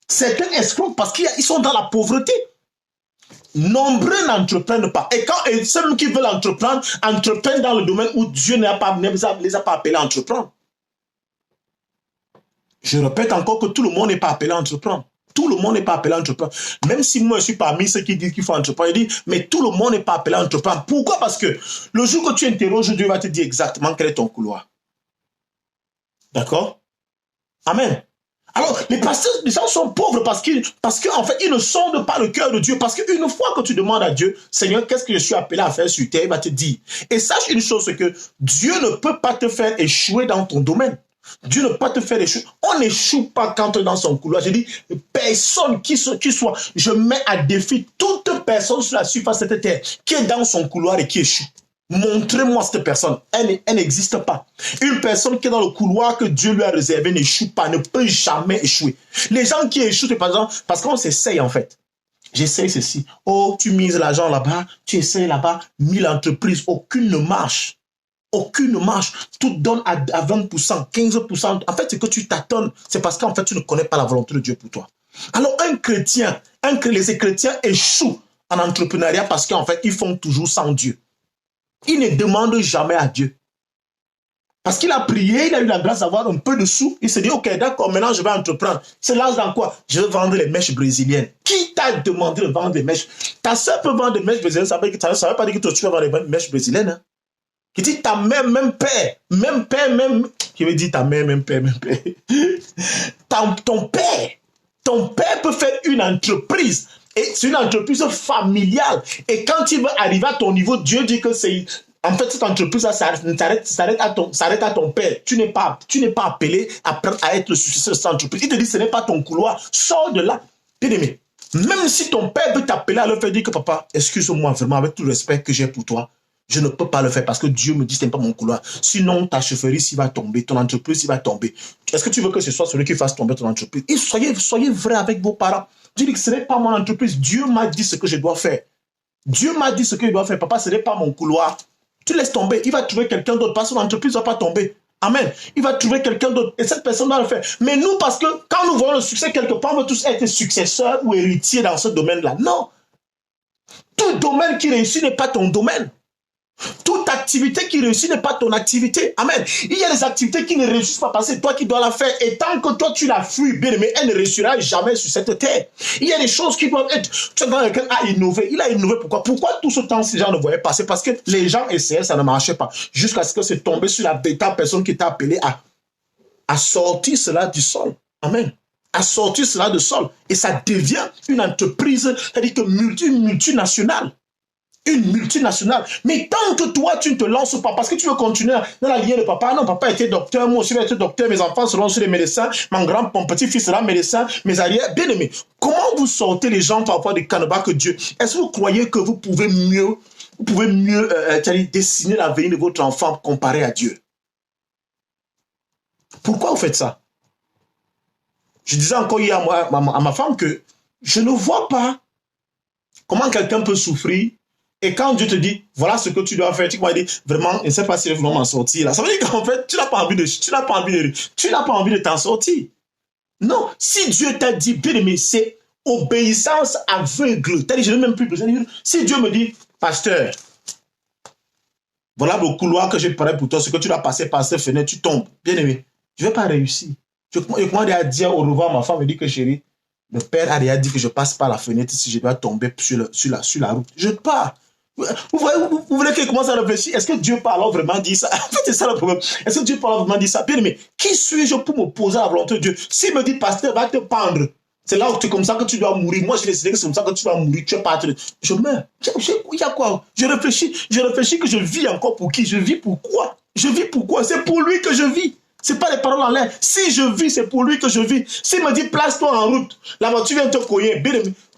Certains escrocs parce qu'ils sont dans la pauvreté. Nombreux n'entreprennent pas. Et ceux qui veulent entreprendre, entreprennent dans le domaine où Dieu ne les a pas appelés à entreprendre. Je répète encore que tout le monde n'est pas appelé à entreprendre. Tout le monde n'est pas appelé à entreprendre. Même si moi, je suis parmi ceux qui disent qu'il faut entreprendre, je dis, mais tout le monde n'est pas appelé à entreprendre. Pourquoi? Parce que le jour que tu interroges, Dieu va te dire exactement quel est ton couloir. D'accord? Amen. Alors, les pasteurs, les gens sont pauvres parce qu'en fait, ils ne sondent pas le cœur de Dieu. Parce qu'une fois que tu demandes à Dieu, Seigneur, qu'est-ce que je suis appelé à faire sur terre, il va te dire. Et sache une chose, c'est que Dieu ne peut pas te faire échouer dans ton domaine. Dieu ne peut pas te faire échouer. On n'échoue pas quand on est dans son couloir. Je dis, personne qui soit, je mets à défi toute personne sur la surface de cette terre qui est dans son couloir et qui échoue. Montrez-moi cette personne. Elle n'existe pas. Une personne qui est dans le couloir que Dieu lui a réservé n'échoue pas, ne peut jamais échouer. Les gens qui échouent, c'est par exemple, parce qu'on s'essaye en fait. J'essaye ceci. Oh, tu mises l'argent là-bas, tu essayes là-bas, 1000 entreprises, aucune ne marche. Aucune ne marche. Tout donne à 20%, 15%. En fait, c'est que tu t'attends. C'est parce qu'en fait, tu ne connais pas la volonté de Dieu pour toi. Alors, les chrétiens échouent en entrepreneuriat parce qu'en fait, ils font toujours sans Dieu. Il ne demande jamais à Dieu. Parce qu'il a prié, il a eu la grâce d'avoir un peu de sous. Il s'est dit, ok, d'accord, maintenant je vais entreprendre. C'est là dans quoi? Je vais vendre les mèches brésiliennes. Qui t'a demandé de vendre des mèches? Ta soeur peut vendre des mèches brésiliennes, ça ne veut pas dire que toi, tu vas vendre des mèches brésiliennes. Hein? Qui dit ta mère, même père, qui veut dire ta mère, même père. Ton père peut faire une entreprise. Et c'est une entreprise familiale. Et quand il veut arriver à ton niveau, Dieu dit que c'est... En fait, cette entreprise-là s'arrête à ton père. Tu n'es pas appelé à être le successeur de cette entreprise. Il te dit, ce n'est pas ton couloir. Sors de là. Bien aimé. Même si ton père veut t'appeler à le faire, dire que papa, excuse-moi vraiment, avec tout le respect que j'ai pour toi, je ne peux pas le faire parce que Dieu me dit ce n'est pas mon couloir. Sinon, ta chefferie s'il va tomber, ton entreprise s'il va tomber. Est-ce que tu veux que ce soit celui qui fasse tomber ton entreprise? Et soyez vrai avec vos parents. Dieu dit que ce n'est pas mon entreprise. Dieu m'a dit ce que je dois faire. Dieu m'a dit ce que je dois faire. Papa, ce n'est pas mon couloir. Tu laisses tomber. Il va trouver quelqu'un d'autre parce que son entreprise ne va pas tomber. Amen. Il va trouver quelqu'un d'autre et cette personne doit le faire. Mais nous, parce que quand nous voyons le succès quelque part, on veut tous être successeurs ou héritiers dans ce domaine-là. Non. Tout domaine qui réussit n'est pas ton domaine. Toute activité qui réussit n'est pas ton activité. Amen. Il y a des activités qui ne réussissent pas parce que c'est toi qui dois la faire. Et tant que toi tu la fuis, bien aimé, elle ne réussira jamais sur cette terre. Il y a des choses qui doivent être... Tu vois, quelqu'un a innové. Il a innové pourquoi? Pourquoi tout ce temps ces gens ne voyaient pas? C'est parce que les gens essayaient, ça ne marchait pas. Jusqu'à ce que c'est tombé sur la bêta personne qui t'a appelé à sortir cela du sol. Amen. À sortir cela du sol. Et ça devient une entreprise, c'est-à-dire que multinationale. Une multinationale. Mais tant que toi, tu ne te lances pas, parce que tu veux continuer dans la lignée de papa, non, papa était docteur, moi aussi je vais être docteur, mes enfants seront sur les médecins, mon petit-fils sera médecin, mes arrières, bien aimés. Comment vous sortez les gens parfois des canevas que Dieu? Est-ce que vous croyez que vous pouvez mieux dessiner l'avenir de votre enfant comparé à Dieu? Pourquoi vous faites ça? Je disais encore hier à ma femme que je ne vois pas comment quelqu'un peut souffrir. Et quand Dieu te dit, voilà ce que tu dois faire, tu vas dire, vraiment, je ne sais pas si je vais m'en sortir là. Ça veut dire qu'en fait, tu n'as pas envie de t'en sortir. Non, si Dieu t'a dit, bien aimé, c'est obéissance aveugle. C'est-à-dire, je n'ai même plus besoin de dire, si Dieu me dit, pasteur, voilà le couloir que j'ai préparé pour toi, ce que tu dois passer par cette fenêtre, tu tombes. Bien aimé, je ne vais pas réussir. Je commence à dire au revoir à ma femme, elle dit que chérie, le père a déjà dit que je passe par la fenêtre si je dois tomber sur la route. Je pars. Vous voulez qu'il commence à réfléchir? Est-ce que Dieu peut alors vraiment dire ça? En fait, c'est ça le problème. Est-ce que Dieu peut alors vraiment dire ça? Bien aimé, qui suis-je pour m'opposer à la volonté de Dieu? S'il me dit, pasteur, va te pendre, c'est là où c'est comme ça que tu dois mourir. Moi, je décidé que c'est comme ça que tu dois mourir. Tu es pas. Je meurs. Il y a quoi? Je réfléchis que je vis encore pour qui? Je vis pour quoi? Je vis pour quoi? C'est pour lui que je vis. Ce n'est pas des paroles en l'air. Si je vis, c'est pour lui que je vis. S'il me dit, place-toi en route, la voiture vient te cogner.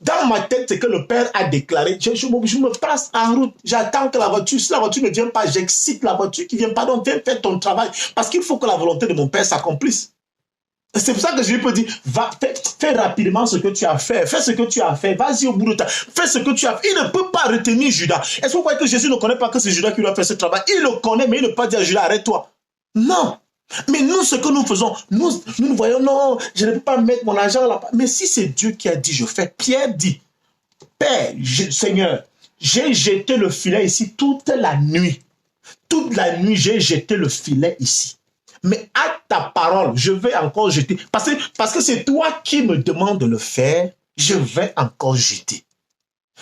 Dans ma tête, c'est que le Père a déclaré. Je me place en route. J'attends que la voiture, si la voiture ne vient pas, j'excite la voiture qui vient. Pardon, viens faire ton travail. Parce qu'il faut que la volonté de mon Père s'accomplisse. C'est pour ça que je lui peux dire, va, fais rapidement ce que tu as fait. Fais ce que tu as fait. Vas-y au bout de ta. Fais ce que tu as fait. Il ne peut pas retenir Judas. Est-ce que vous croyez que Jésus ne connaît pas que c'est Judas qui doit faire ce travail? Il le connaît, mais il ne peut pas dire à Judas, arrête-toi. Non. Mais nous, ce que nous faisons, nous voyons, non, je ne peux pas mettre mon argent là-bas. Mais si c'est Dieu qui a dit, je fais. Pierre dit, Père, Seigneur, j'ai jeté le filet ici toute la nuit. Toute la nuit, j'ai jeté le filet ici. Mais à ta parole, je vais encore jeter. Parce que c'est toi qui me demandes de le faire, je vais encore jeter.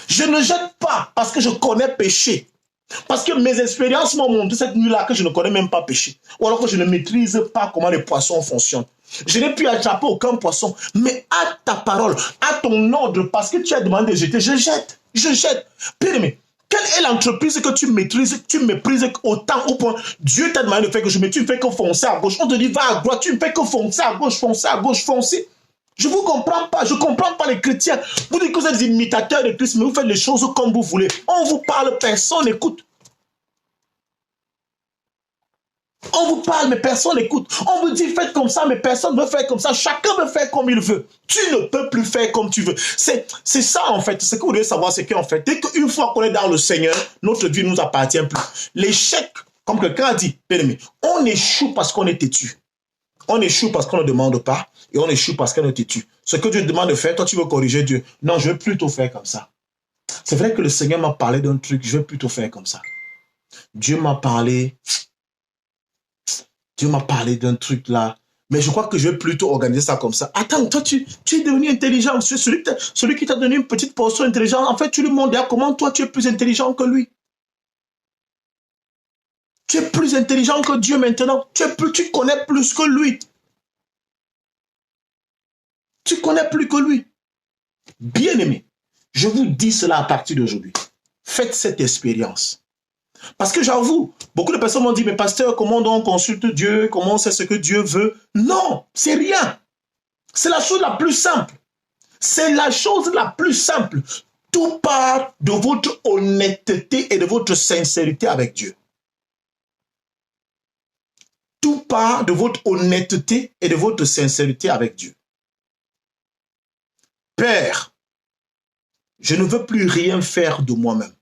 Je ne jette pas parce que je connais péché. Parce que mes expériences m'ont montré cette nuit-là que je ne connais même pas péché. Ou alors que je ne maîtrise pas comment les poissons fonctionnent. Je n'ai pu attraper aucun poisson. Mais à ta parole, à ton ordre, parce que tu as demandé de jeter, je jette. Je jette. Bien aimé, quelle est l'entreprise que tu maîtrises, tu méprises autant au point Dieu t'a demandé de faire que je mais tu ne fais que foncer à gauche. On te dit va à droite, tu ne fais que foncer à gauche, foncer à gauche, foncer. Je ne vous comprends pas, je ne comprends pas les chrétiens. Vous dites que vous êtes des imitateurs de Christ, mais vous faites les choses comme vous voulez. On vous parle, personne n'écoute. On vous parle, mais personne n'écoute. On vous dit faites comme ça, mais personne ne veut faire comme ça. Chacun veut faire comme il veut. Tu ne peux plus faire comme tu veux. C'est ça en fait. Ce que vous devez savoir, c'est qu'en fait, dès qu'une fois qu'on est dans le Seigneur, notre vie ne nous appartient plus. L'échec, comme quelqu'un a dit, bien aimé, on échoue parce qu'on est têtu. On échoue parce qu'on ne demande pas et on échoue parce qu'on est têtu. Ce que Dieu demande de faire, toi tu veux corriger Dieu. Non, je veux plutôt faire comme ça. C'est vrai que le Seigneur m'a parlé d'un truc, je veux plutôt faire comme ça. Dieu m'a parlé d'un truc là, mais je crois que je vais plutôt organiser ça comme ça. Attends, toi tu es devenu intelligent. Celui qui t'a donné une petite portion d'intelligence, en fait tu lui montres comment toi tu es plus intelligent que lui. Tu es plus intelligent que Dieu maintenant. Tu connais plus que lui. Tu connais plus que lui. Bien aimé, je vous dis cela à partir d'aujourd'hui. Faites cette expérience. Parce que j'avoue, beaucoup de personnes m'ont dit, mais pasteur, comment on consulte Dieu? Comment on sait ce que Dieu veut? Non, c'est rien. C'est la chose la plus simple. C'est la chose la plus simple. Tout part de votre honnêteté et de votre sincérité avec Dieu. Tout part de votre honnêteté et de votre sincérité avec Dieu. Père, je ne veux plus rien faire de moi-même.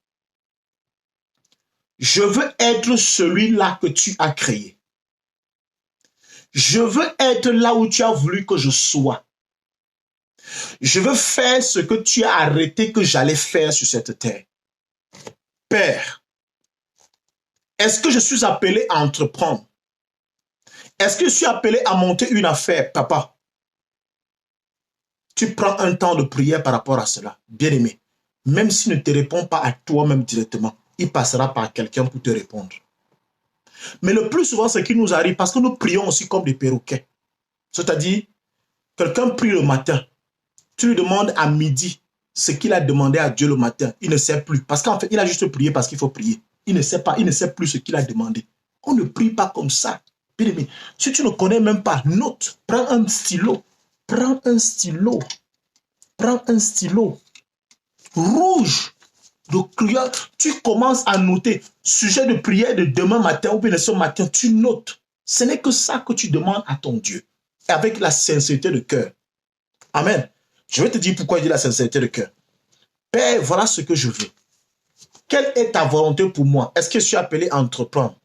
Je veux être celui-là que tu as créé. Je veux être là où tu as voulu que je sois. Je veux faire ce que tu as arrêté que j'allais faire sur cette terre. Père, Est-ce que je suis appelé à entreprendre? Est-ce que je suis appelé à monter une affaire, papa? Tu prends un temps de prière par rapport à cela, bien-aimé. Même s'il ne te répond pas à toi-même directement, il passera par quelqu'un pour te répondre. Mais le plus souvent, ce qui nous arrive, parce que nous prions aussi comme des perroquets. C'est-à-dire, quelqu'un prie le matin, tu lui demandes à midi ce qu'il a demandé à Dieu le matin, il ne sait plus. Parce qu'en fait, il a juste prié parce qu'il faut prier. Il ne sait pas, il ne sait plus ce qu'il a demandé. On ne prie pas comme ça. Bien-aimé, si tu ne connais même pas, note, prends un stylo, rouge, de couleur, tu commences à noter, sujet de prière de demain matin ou bien de ce matin, tu notes. Ce n'est que ça que tu demandes à ton Dieu, avec la sincérité de cœur. Amen. Je vais te dire pourquoi il dit la sincérité de cœur. Père, voilà ce que je veux. Quelle est ta volonté pour moi? Est-ce que je suis appelé à entreprendre?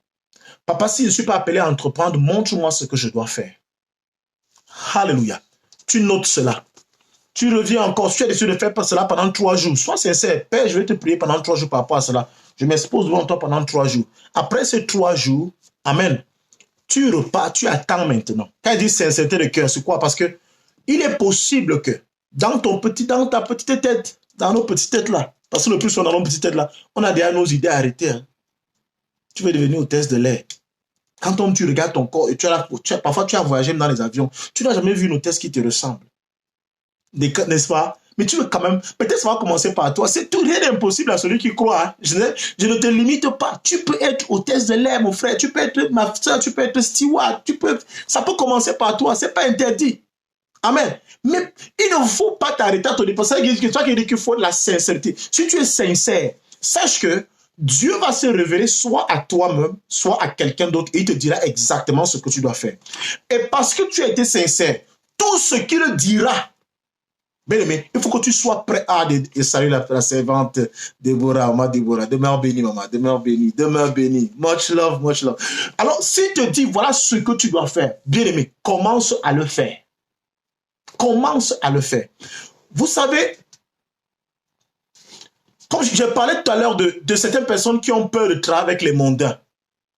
Papa, si je ne suis pas appelé à entreprendre, montre-moi ce que je dois faire. Alléluia. Tu notes cela. Tu reviens encore, tu as décidé de faire cela pendant 3 jours. Sois sincère. Père, je vais te prier pendant 3 jours par rapport à cela. Je m'expose devant toi pendant 3 jours. Après ces 3 jours, amen, tu repars, tu attends maintenant. Quand il dit sincérité de cœur, c'est quoi? Parce que il est possible que dans ta petite tête, dans nos petites têtes là, parce que le plus souvent dans nos petites têtes là, on a déjà nos idées arrêtées. Hein. Tu veux devenir hôtesse de l'air. Quand tu regardes ton corps et parfois tu as voyagé dans les avions, tu n'as jamais vu une hôtesse qui te ressemble. N'est-ce pas? Mais tu veux quand même, peut-être ça va commencer par toi. C'est tout, rien d'impossible à celui qui croit. Hein. Je ne te limite pas. Tu peux être hôtesse de l'air, mon frère. Tu peux être ma soeur, tu peux être steward. Ça peut commencer par toi. C'est pas interdit. Amen. Mais il ne faut pas t'arrêter à ton départ. C'est toi qui dis qu'il faut de la sincérité. Si tu es sincère, sache que Dieu va se révéler soit à toi-même, soit à quelqu'un d'autre et il te dira exactement ce que tu dois faire. Et parce que tu as été sincère, tout ce qu'il dira, bien aimé, il faut que tu sois prêt à saluer la servante Déborah, maman Déborah. Demeure bénie, maman. Demeure bénie. Demeure bénie. Much love, much love. Alors, s'il te dit, voilà ce que tu dois faire, bien aimé, commence à le faire. Commence à le faire. Vous savez, comme je parlais tout à l'heure de certaines personnes qui ont peur de travailler avec les mondains.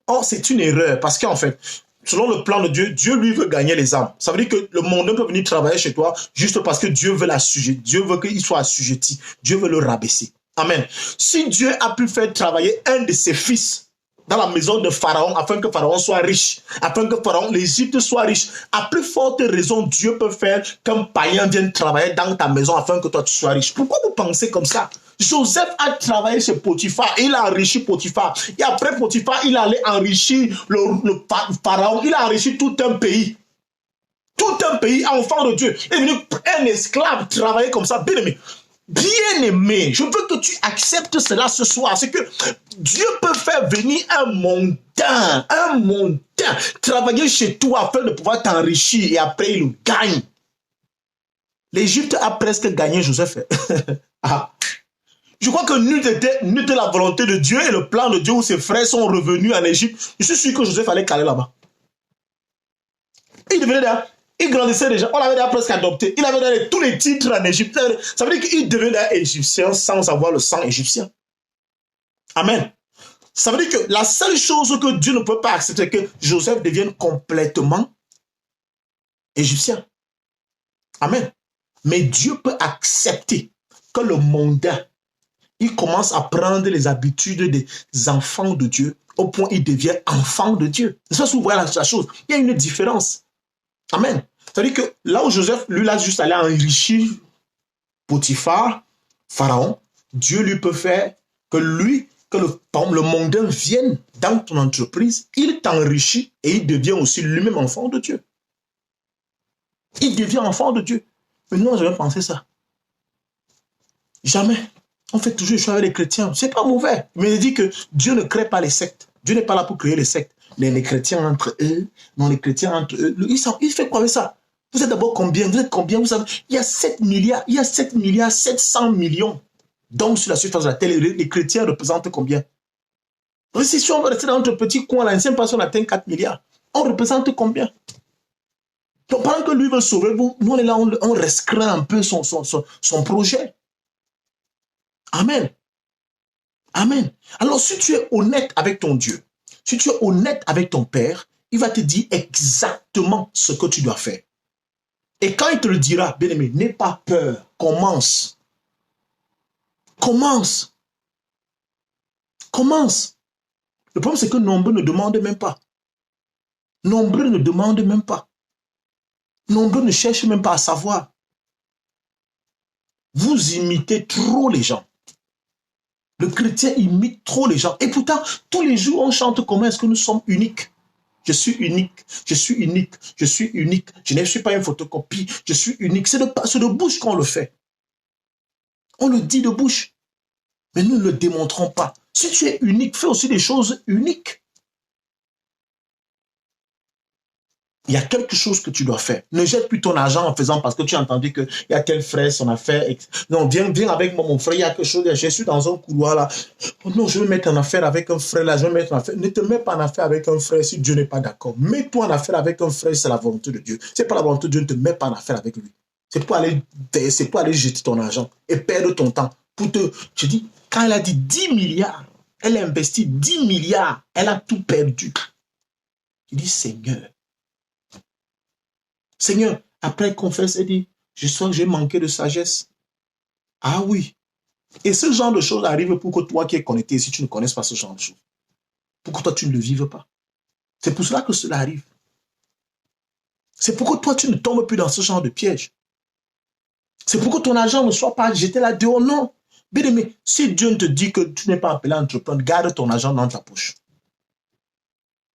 Or, c'est une erreur parce qu'en fait, selon le plan de Dieu, Dieu lui veut gagner les âmes. Ça veut dire que le mondain peut venir travailler chez toi juste parce que Dieu veut l'assujettir. Dieu veut qu'il soit assujetti. Dieu veut le rabaisser. Amen. Si Dieu a pu faire travailler un de ses fils dans la maison de Pharaon, afin que Pharaon soit riche, afin que Pharaon, l'Égypte soit riche, à plus forte raison, Dieu peut faire qu'un païen vienne travailler dans ta maison afin que toi tu sois riche. Pourquoi vous pensez comme ça? Joseph a travaillé chez Potiphar, il a enrichi Potiphar. Et après Potiphar, il allait enrichir le Pharaon, il a enrichi tout un pays. Tout un pays, enfant de Dieu. Il est venu un esclave travailler comme ça, bien aimé. Bien aimé, je veux que tu acceptes cela ce soir. C'est que Dieu peut faire venir un mondain, travailler chez toi afin de pouvoir t'enrichir et après il le gagne. L'Égypte a presque gagné Joseph. Ah. Je crois que nul n'était la volonté de Dieu et le plan de Dieu où ses frères sont revenus en Égypte. Je suis sûr que Joseph allait caler là-bas. Il devenait là. Il grandissait déjà, on l'avait déjà presque adopté. Il avait tous les titres en Égypte. Ça veut dire qu'il devenait égyptien sans avoir le sang égyptien. Amen. Ça veut dire que la seule chose que Dieu ne peut pas accepter, c'est que Joseph devienne complètement égyptien. Amen. Mais Dieu peut accepter que le mondain, il commence à prendre les habitudes des enfants de Dieu au point où il devient enfant de Dieu. C'est ça que vous voyez la chose. Il y a une différence. Amen. C'est-à-dire que là où Joseph, lui, là, juste allé enrichir Potiphar, Pharaon, Dieu lui peut faire que lui, que le mondain vienne dans ton entreprise, il t'enrichit et il devient aussi lui-même enfant de Dieu. Il devient enfant de Dieu. Mais nous, on n'a jamais pensé ça. Jamais. On fait toujours le choix avec les chrétiens. C'est pas mauvais. Mais il dit que Dieu ne crée pas les sectes. Dieu n'est pas là pour créer les sectes. Les chrétiens entre eux, non, les chrétiens entre eux. Il fait quoi avec ça? Vous êtes d'abord combien? Vous êtes combien? Vous savez, il y a 7 milliards, 700 millions d'hommes sur la surface de la terre. Les chrétiens représentent combien? Si on va rester dans notre petit coin, l'ancienne personne atteint 4 milliards. On représente combien? Donc, pendant que lui veut sauver vous, nous on est là, on restreint un peu son projet. Amen. Amen. Alors, si tu es honnête avec ton Dieu, Si tu es honnête avec ton père, il va te dire exactement ce que tu dois faire. Et quand il te le dira, bien-aimé, n'aie pas peur, commence. Commence. Commence. Le problème, c'est que nombreux ne demandent même pas. Nombreux ne demandent même pas. Nombreux ne cherchent même pas à savoir. Vous imitez trop les gens. Le chrétien imite trop les gens. Et pourtant, tous les jours, on chante comment est-ce que nous sommes uniques. Je suis unique, je suis unique, je suis unique. Je ne suis pas une photocopie, je suis unique. C'est de bouche qu'on le fait. On le dit de bouche. Mais nous ne le démontrons pas. Si tu es unique, fais aussi des choses uniques. Il y a quelque chose que tu dois faire. Ne jette plus ton argent en faisant parce que tu as entendu qu'il y a tel frère, son affaire. Non, viens avec moi, mon frère, il y a quelque chose. Je suis dans un couloir là. Oh non, je vais me mettre en affaire avec un frère là. Je vais me mettre en affaire. Ne te mets pas en affaire avec un frère si Dieu n'est pas d'accord. Mets-toi en affaire avec un frère, c'est la volonté de Dieu. C'est pas la volonté de Dieu, ne te mets pas en affaire avec lui. C'est pour aller jeter ton argent et perdre ton temps. Je dis, quand elle a dit 10 milliards, elle a investi 10 milliards, elle a tout perdu. Je dis, Seigneur, après elle confesse, elle dit, je sens que j'ai manqué de sagesse. Ah oui. Et ce genre de choses arrive pour que toi qui es connecté, si tu ne connaisses pas ce genre de choses, pour que toi tu ne le vives pas. C'est pour cela que cela arrive. C'est pour que toi tu ne tombes plus dans ce genre de piège. C'est pour que ton argent ne soit pas jeté là dehors. Non. Bien aimé, si Dieu ne te dit que tu n'es pas appelé à entreprendre, garde ton argent dans ta poche.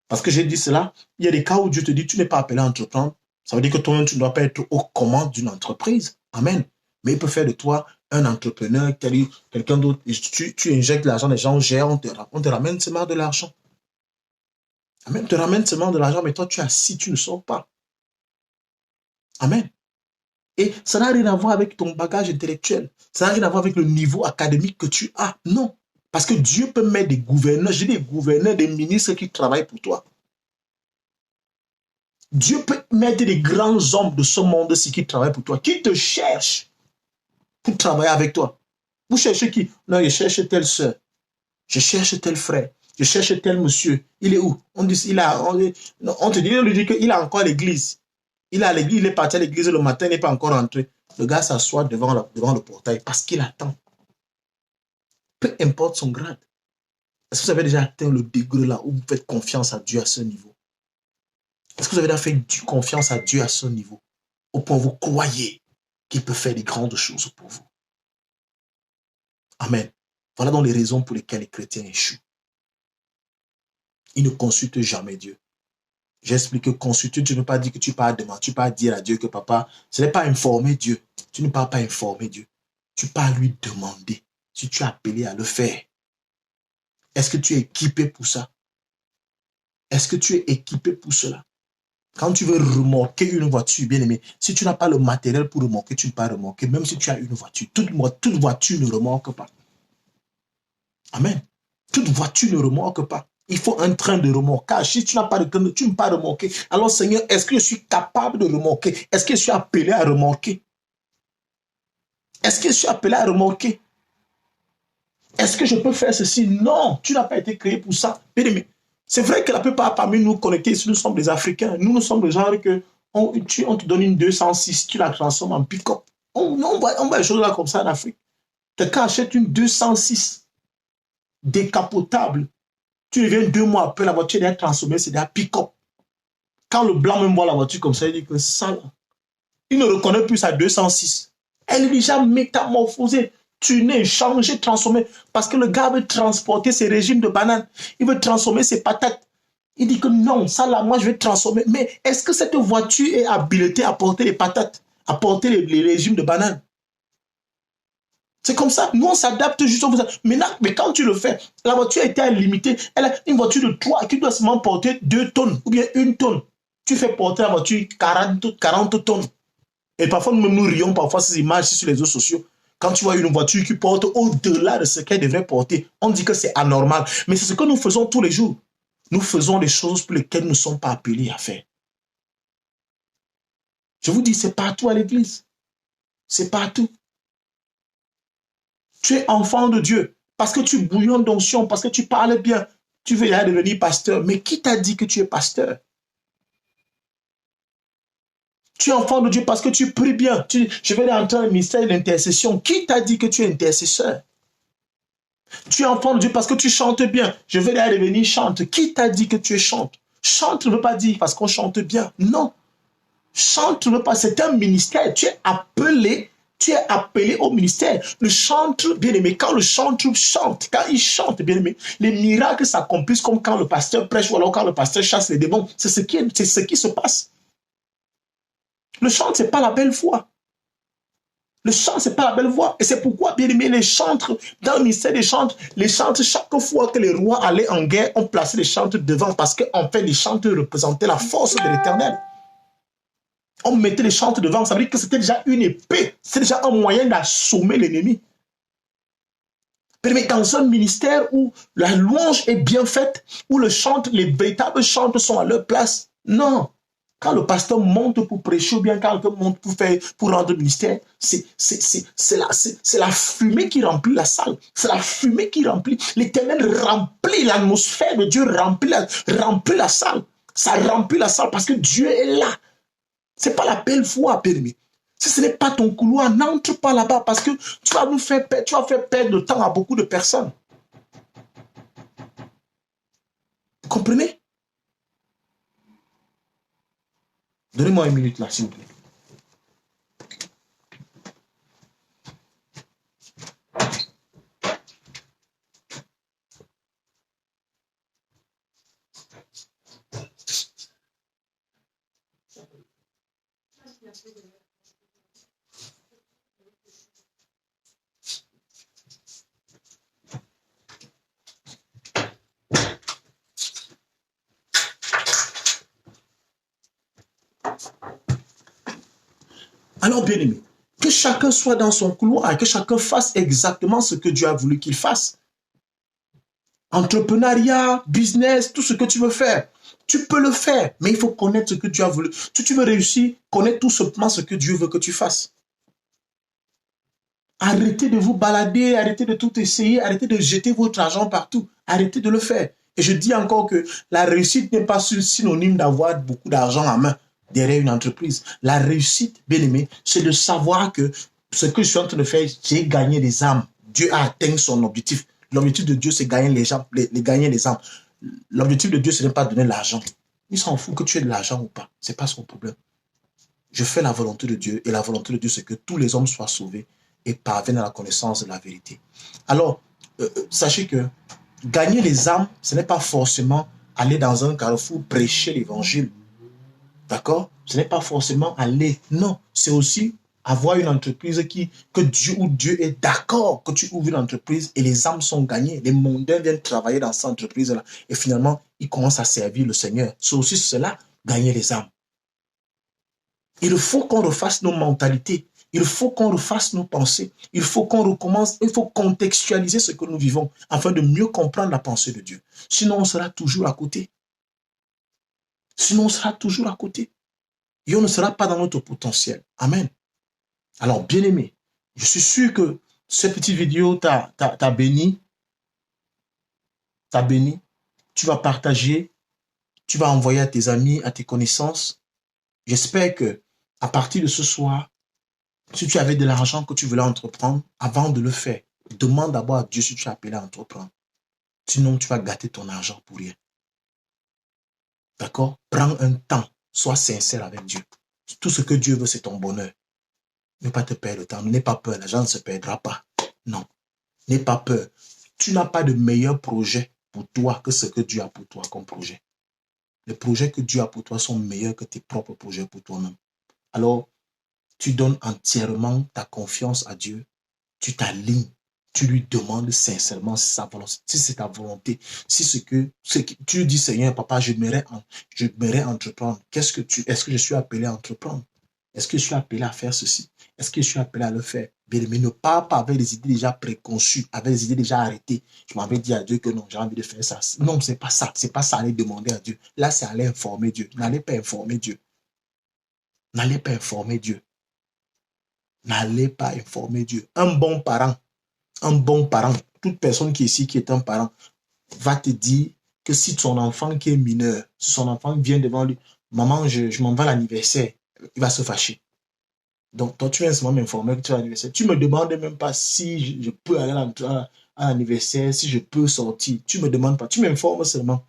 Parce que j'ai dit cela, il y a des cas où Dieu te dit tu n'es pas appelé à entreprendre. Ça veut dire que toi-même, tu ne dois pas être aux commandes d'une entreprise. Amen. Mais il peut faire de toi un entrepreneur, quelqu'un d'autre. Tu injectes l'argent, les gens gèrent, on te ramène seulement de l'argent. Amen. On te ramène seulement de l'argent, mais toi, tu es assis, tu ne sors pas. Amen. Et ça n'a rien à voir avec ton bagage intellectuel. Ça n'a rien à voir avec le niveau académique que tu as. Non. Parce que Dieu peut mettre des gouverneurs, j'ai des gouverneurs, des ministres qui travaillent pour toi. Dieu peut mettre des grands hommes de ce monde-ci qui travaillent pour toi, qui te cherchent pour travailler avec toi. Vous cherchez qui? Non, je cherche telle soeur, je cherche tel frère, je cherche tel monsieur. Il est où? On te dit, on lui dit qu'il a encore l'église. Il est parti à l'église le matin, il n'est pas encore rentré. Le gars s'assoit devant le portail parce qu'il attend. Peu importe son grade. Est-ce que vous avez déjà atteint le degré là où vous faites confiance à Dieu à ce niveau? Est-ce que vous avez déjà fait confiance à Dieu à ce niveau? Au point où vous croyez qu'il peut faire des grandes choses pour vous. Amen. Voilà donc les raisons pour lesquelles les chrétiens échouent. Ils ne consultent jamais Dieu. J'explique que consulter, tu ne peux pas dire que tu pars demander, tu pars dire à Dieu que papa, ce n'est pas informer Dieu. Tu ne pars pas informer Dieu. Tu pars lui demander si tu es appelé à le faire. Est-ce que tu es équipé pour ça? Est-ce que tu es équipé pour cela? Quand tu veux remorquer une voiture, bien aimé, si tu n'as pas le matériel pour remorquer, tu ne peux pas remorquer, même si tu as une voiture. Toute voiture ne remorque pas. Amen. Toute voiture ne remorque pas. Il faut un train de remorquage. Si tu n'as pas de train, tu ne peux pas remorquer. Alors, Seigneur, est-ce que je suis capable de remorquer? Est-ce que je suis appelé à remorquer? Est-ce que je suis appelé à remorquer? Est-ce que je peux faire ceci? Non, tu n'as pas été créé pour ça. Bien aimé, c'est vrai que la plupart parmi nous connectés, nous sommes des Africains. Nous sommes des gens que on te donne une 206, tu la transformes en pick-up. On voit des choses là comme ça en Afrique. Quelqu'un achète une 206 décapotable. Tu reviens 2 mois après, la voiture est transformée, c'est des pick-up. Quand le blanc même voit la voiture comme ça, il dit que ça, il ne reconnaît plus sa 206. Elle est déjà métamorphosée. Tuné, changé, transformé. Parce que le gars veut transporter ses régimes de bananes. Il veut transformer ses patates. Il dit que non, ça là, moi je vais transformer. Mais est-ce que cette voiture est habilitée à porter les patates, à porter les régimes de bananes? C'est comme ça. Nous, on s'adapte justement pour ça. Maintenant, mais quand tu le fais, la voiture a été limitée. Elle a une voiture de 3 qui doit seulement porter 2 tonnes ou bien 1 tonne. Tu fais porter la voiture 40 tonnes. Et parfois, nous rions parfois ces images sur les réseaux sociaux. Quand tu vois une voiture qui porte au-delà de ce qu'elle devrait porter, on dit que c'est anormal. Mais c'est ce que nous faisons tous les jours. Nous faisons des choses pour lesquelles nous ne sommes pas appelés à faire. Je vous dis, c'est partout à l'église. C'est partout. Tu es enfant de Dieu parce que tu bouillonnes d'onction, parce que tu parles bien. Tu veux déjà devenir pasteur. Mais qui t'a dit que tu es pasteur? Tu es enfant de Dieu parce que tu pries bien. Je vais entrer dans le ministère d'intercession. Qui t'a dit que tu es intercesseur? Tu es enfant de Dieu parce que tu chantes bien. Je vais aller devenir chante. Qui t'a dit que tu es chante? Chante ne veut pas dire parce qu'on chante bien. Non. Chante ne veut pas. C'est un ministère. Tu es appelé au ministère. Le chantre, bien aimé, quand le chantre chante, quand il chante, bien aimé, les miracles s'accomplissent comme quand le pasteur prêche ou alors quand le pasteur chasse les démons. C'est ce qui se passe. Le chant, ce n'est pas la belle voix. Le chant, ce n'est pas la belle voix. Et c'est pourquoi, bien aimé, les chantres, dans le ministère des chantres, les chantres, chaque fois que les rois allaient en guerre, on plaçait les chantres devant parce qu'en fait, les chantres représentaient la force de l'Éternel. On mettait les chantres devant, ça veut dire que c'était déjà une épée, c'est déjà un moyen d'assommer l'ennemi. Mais dans un ministère où la louange est bien faite, où les véritables chantres sont à leur place, non. Quand le pasteur monte pour prêcher ou bien quand quelqu'un monte pour rendre ministère, c'est la fumée qui remplit la salle. C'est la fumée qui remplit. L'Éternel remplit l'atmosphère de Dieu, remplit la salle. Ça remplit la salle parce que Dieu est là. Ce n'est pas la belle voie, bien-aimé. Si ce n'est pas ton couloir, n'entre pas là-bas parce que tu vas faire perdre le temps à beaucoup de personnes. Vous comprenez? Donnez-moi une minute là, s'il vous plaît. Alors, bien aimé, que chacun soit dans son couloir et que chacun fasse exactement ce que Dieu a voulu qu'il fasse. Entrepreneuriat, business, tout ce que tu veux faire, tu peux le faire, mais il faut connaître ce que Dieu a voulu. Si tu veux réussir, connais tout simplement ce que Dieu veut que tu fasses. Arrêtez de vous balader, arrêtez de tout essayer, arrêtez de jeter votre argent partout, arrêtez de le faire. Et je dis encore que la réussite n'est pas synonyme d'avoir beaucoup d'argent en main derrière une entreprise. La réussite, bien aimé, c'est de savoir que ce que je suis en train de faire, j'ai gagné des âmes. Dieu a atteint son objectif. L'objectif de Dieu, c'est gagner gagner les âmes. L'objectif de Dieu, ce n'est pas donner l'argent. Il s'en fout que tu aies de l'argent ou pas. Ce n'est pas son problème. Je fais la volonté de Dieu et la volonté de Dieu, c'est que tous les hommes soient sauvés et parviennent à la connaissance de la vérité. Alors, sachez que gagner les âmes, ce n'est pas forcément aller dans un carrefour prêcher l'évangile. D'accord? Ce n'est pas forcément aller. Non, c'est aussi avoir une entreprise où Dieu est d'accord que tu ouvres une entreprise et les âmes sont gagnées. Les mondains viennent travailler dans cette entreprise-là et finalement, ils commencent à servir le Seigneur. C'est aussi cela, gagner les âmes. Il faut qu'on refasse nos mentalités. Il faut qu'on refasse nos pensées. Il faut qu'on recommence. Il faut contextualiser ce que nous vivons afin de mieux comprendre la pensée de Dieu. Sinon, on sera toujours à côté. Sinon, on sera toujours à côté. Et on ne sera pas dans notre potentiel. Amen. Alors, bien-aimé, je suis sûr que cette petite vidéo t'a béni. T'a béni. Tu vas partager. Tu vas envoyer à tes amis, à tes connaissances. J'espère que à partir de ce soir, si tu avais de l'argent que tu voulais entreprendre, avant de le faire, demande d'abord à Dieu si tu es appelé à entreprendre. Sinon, tu vas gâter ton argent pour rien. D'accord? Prends un temps. Sois sincère avec Dieu. Tout ce que Dieu veut, c'est ton bonheur. Ne pas te perdre le temps. N'aie pas peur. L'argent ne se perdra pas. Non. N'aie pas peur. Tu n'as pas de meilleur projet pour toi que ce que Dieu a pour toi comme projet. Les projets que Dieu a pour toi sont meilleurs que tes propres projets pour toi-même. Alors, tu donnes entièrement ta confiance à Dieu. Tu t'alignes. Tu lui demandes sincèrement si c'est ta volonté. Si tu lui dis, Seigneur, papa, je m'aimerais entreprendre. Est-ce que je suis appelé à entreprendre? Est-ce que je suis appelé à faire ceci? Est-ce que je suis appelé à le faire? Bien, mais ne pars pas avec des idées déjà préconçues, avec des idées déjà arrêtées. Je m'avais dit à Dieu que non, j'ai envie de faire ça. Non, c'est pas ça. C'est pas ça, aller demander à Dieu. Là, c'est aller informer Dieu. N'allez pas informer Dieu. N'allez pas informer Dieu. N'allez pas informer Dieu. Un bon parent, toute personne qui est ici, qui est un parent, va te dire que si ton enfant qui est mineur, si son enfant vient devant lui, maman, je m'en vais à l'anniversaire, il va se fâcher. Donc, toi, tu viens seulement m'informer que tu as l'anniversaire. Tu me demandes même pas si je peux aller à l'anniversaire, si je peux sortir. Tu me demandes pas. Tu m'informes seulement.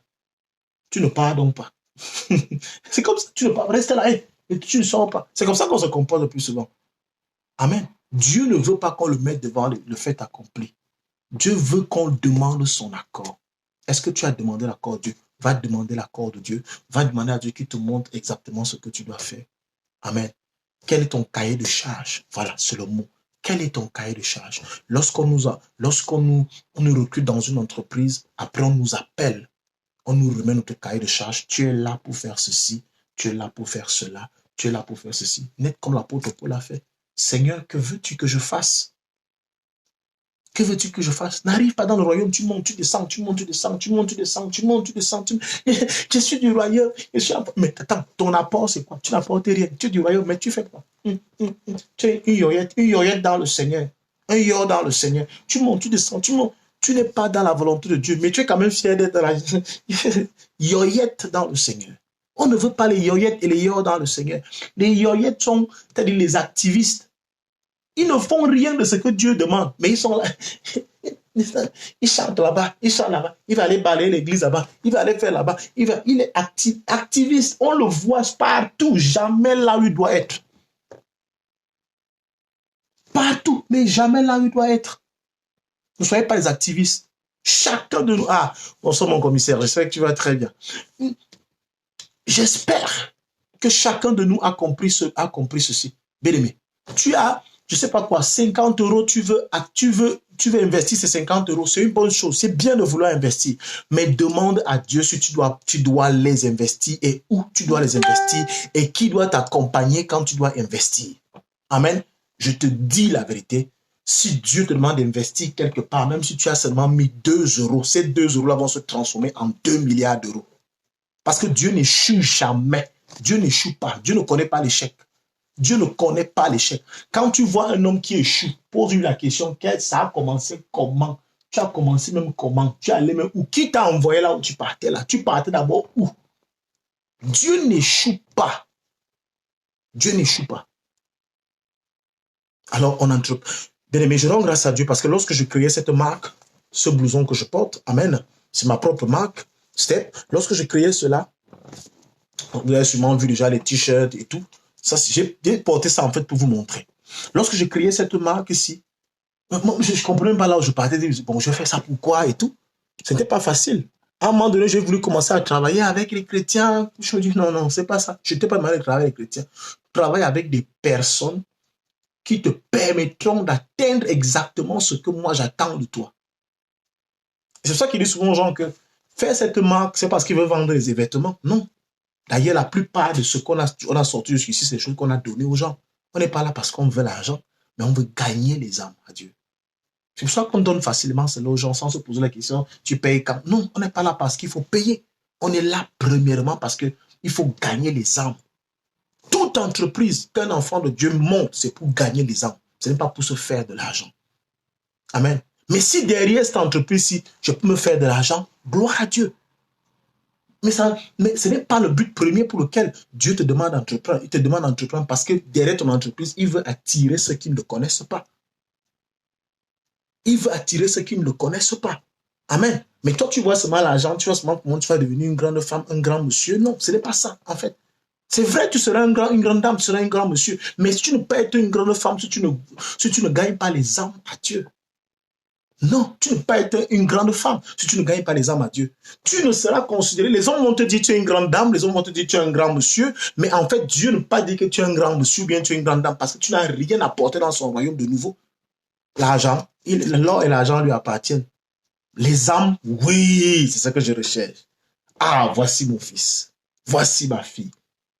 Tu ne pardonnes pas. C'est comme ça. Tu ne pars. Reste là. Et tu ne sors pas. C'est comme ça qu'on se comporte le plus souvent. Amen. Dieu ne veut pas qu'on le mette devant le fait accompli. Dieu veut qu'on demande son accord. Est-ce que tu as demandé l'accord de Dieu? Va demander l'accord de Dieu. Va demander à Dieu qu'il te montre exactement ce que tu dois faire. Amen. Quel est ton cahier de charge? Voilà, c'est le mot. Quel est ton cahier de charge? Lorsqu'on nous recrute dans une entreprise, après on nous appelle, on nous remet notre cahier de charge. Tu es là pour faire ceci, tu es là pour faire cela, tu es là pour faire ceci. Net comme l'apôtre Paul l'a fait. Seigneur, que veux-tu que je fasse? Que veux-tu que je fasse? N'arrive pas dans le royaume, tu montes, tu descends, tu montes, tu descends, tu montes, tu descends, tu montes, tu descends. Je suis du royaume. Mais attends, ton apport, c'est quoi? Tu n'apportes rien. Tu es du royaume, mais tu fais quoi? Tu es une yoyette dans le Seigneur. Un yo dans le Seigneur. Tu montes, tu descends, tu montes. Tu n'es pas dans la volonté de Dieu, mais tu es quand même fier d'être dans la yoyette dans le Seigneur. On ne veut pas les yoyettes et les yo dans le Seigneur. Les yoyettes sont, c'est-à-dire les activistes. Ils ne font rien de ce que Dieu demande, mais ils sont là. Il chante là-bas, il chante là-bas, il va aller balayer l'église là-bas, il va aller faire là-bas, il est activiste, on le voit partout, jamais là où il doit être. Partout, mais jamais là où il doit être. Ne soyez pas des activistes. Chacun de nous, bonsoir mon commissaire, j'espère que tu vas très bien. J'espère que chacun de nous a compris ceci. Bien aimé, tu as, je sais pas quoi, 50 euros, tu veux investir ces 50 euros, c'est une bonne chose, c'est bien de vouloir investir, mais demande à Dieu si tu dois les investir et où tu dois les investir et qui doit t'accompagner quand tu dois investir. Amen. Je te dis la vérité, si Dieu te demande d'investir quelque part, même si tu as seulement mis 2 euros, ces 2 euros-là vont se transformer en 2 milliards d'euros. Parce que Dieu n'échoue jamais. Dieu n'échoue pas. Dieu ne connaît pas l'échec. Dieu ne connaît pas l'échec. Quand tu vois un homme qui échoue, pose-lui la question, ça a commencé comment? Tu as commencé même comment? Tu allais même où? Qui t'a envoyé là où tu partais là? Tu partais d'abord où? Dieu n'échoue pas. Dieu n'échoue pas. Alors, on entreprend. Bien aimé, je rends grâce à Dieu parce que lorsque je créais cette marque, ce blouson que je porte, amen, c'est ma propre marque, Step. Lorsque je créais cela, vous avez sûrement vu déjà les t-shirts et tout. Ça, j'ai porté ça en fait pour vous montrer. Lorsque j'ai créé cette marque ici, moi, je ne comprenais même pas là où je partais. Bon, je vais faire ça pourquoi et tout. Ce n'était pas facile. À un moment donné, j'ai voulu commencer à travailler avec les chrétiens. Je me dis, non, c'est pas ça. Je n'étais pas mal à travailler avec les chrétiens. Je travaille avec des personnes qui te permettront d'atteindre exactement ce que moi j'attends de toi. C'est pour ça qu'il dit souvent aux gens que faire cette marque, c'est parce qu'ils veulent vendre des vêtements. Non. D'ailleurs, la plupart de ce qu'on a sorti jusqu'ici, c'est des choses qu'on a données aux gens. On n'est pas là parce qu'on veut l'argent, mais on veut gagner les âmes à Dieu. C'est pour ça qu'on donne facilement cela aux gens sans se poser la question, tu payes quand? Non, on n'est pas là parce qu'il faut payer. On est là premièrement parce qu'il faut gagner les âmes. Toute entreprise qu'un enfant de Dieu monte, c'est pour gagner les âmes. Ce n'est pas pour se faire de l'argent. Amen. Mais si derrière cette entreprise-ci, je peux me faire de l'argent, gloire à Dieu. Mais ce n'est pas le but premier pour lequel Dieu te demande d'entreprendre. Il te demande d'entreprendre parce que derrière ton entreprise, il veut attirer ceux qui ne le connaissent pas. Il veut attirer ceux qui ne le connaissent pas. Amen. Mais toi, tu vois seulement l'argent, tu vois seulement comment tu vas devenir une grande femme, un grand monsieur. Non, ce n'est pas ça, en fait. C'est vrai, tu seras une grande dame, tu seras un grand monsieur. Mais si tu ne peux être une grande femme, si tu ne gagnes pas les âmes à Dieu, non, tu ne peux pas être une grande femme si tu ne gagnes pas les âmes à Dieu. Tu ne seras considéré, les hommes vont te dire tu es une grande dame, les hommes vont te dire tu es un grand monsieur, mais en fait, Dieu ne peut pas dire que tu es un grand monsieur ou bien tu es une grande dame parce que tu n'as rien apporté dans son royaume de nouveau. L'argent, l'or et l'argent lui appartiennent. Les âmes, oui, c'est ça que je recherche. Ah, voici mon fils, voici ma fille.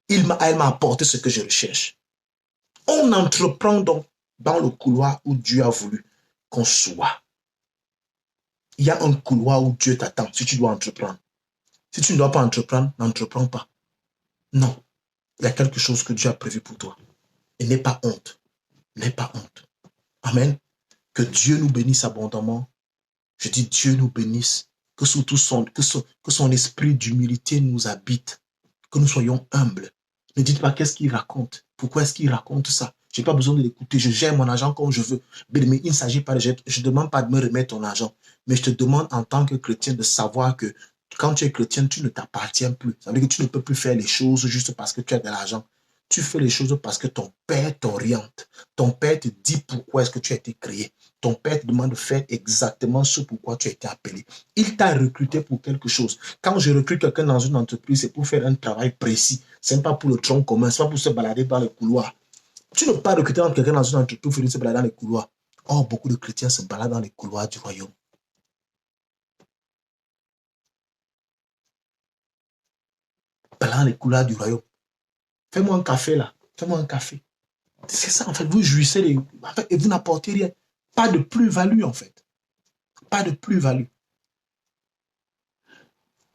Elle m'a apporté ce que je recherche. On entreprend donc dans le couloir où Dieu a voulu qu'on soit. Il y a un couloir où Dieu t'attend si tu dois entreprendre. Si tu ne dois pas entreprendre, n'entreprends pas. Non, il y a quelque chose que Dieu a prévu pour toi. Et n'aie pas honte. N'aie pas honte. Amen. Que Dieu nous bénisse abondamment. Je dis Dieu nous bénisse que surtout que son esprit d'humilité nous habite, que nous soyons humbles. Ne dites pas qu'est-ce qu'il raconte, pourquoi est-ce qu'il raconte ça. Je n'ai pas besoin de l'écouter, je gère mon argent comme je veux. Mais il ne s'agit pas de je ne demande pas de me remettre ton argent, mais je te demande en tant que chrétien de savoir que quand tu es chrétien, tu ne t'appartiens plus. Ça veut dire que tu ne peux plus faire les choses juste parce que tu as de l'argent. Tu fais les choses parce que ton père t'oriente. Ton père te dit pourquoi est-ce que tu as été créé. Ton père te demande de faire exactement ce pourquoi tu as été appelé. Il t'a recruté pour quelque chose. Quand je recrute quelqu'un dans une entreprise, c'est pour faire un travail précis. Ce n'est pas pour le tronc commun, ce n'est pas pour se balader dans les couloirs. Tu ne peux pas recruter quelqu'un dans une entreprise pour se balader dans les couloirs. Or, beaucoup de chrétiens se baladent dans les couloirs du royaume. Baladent dans les couloirs du royaume. Fais-moi un café là. Fais-moi un café. C'est ça, en fait. Vous jouissez en fait, et vous n'apportez rien. Pas de plus-value, en fait. Pas de plus-value.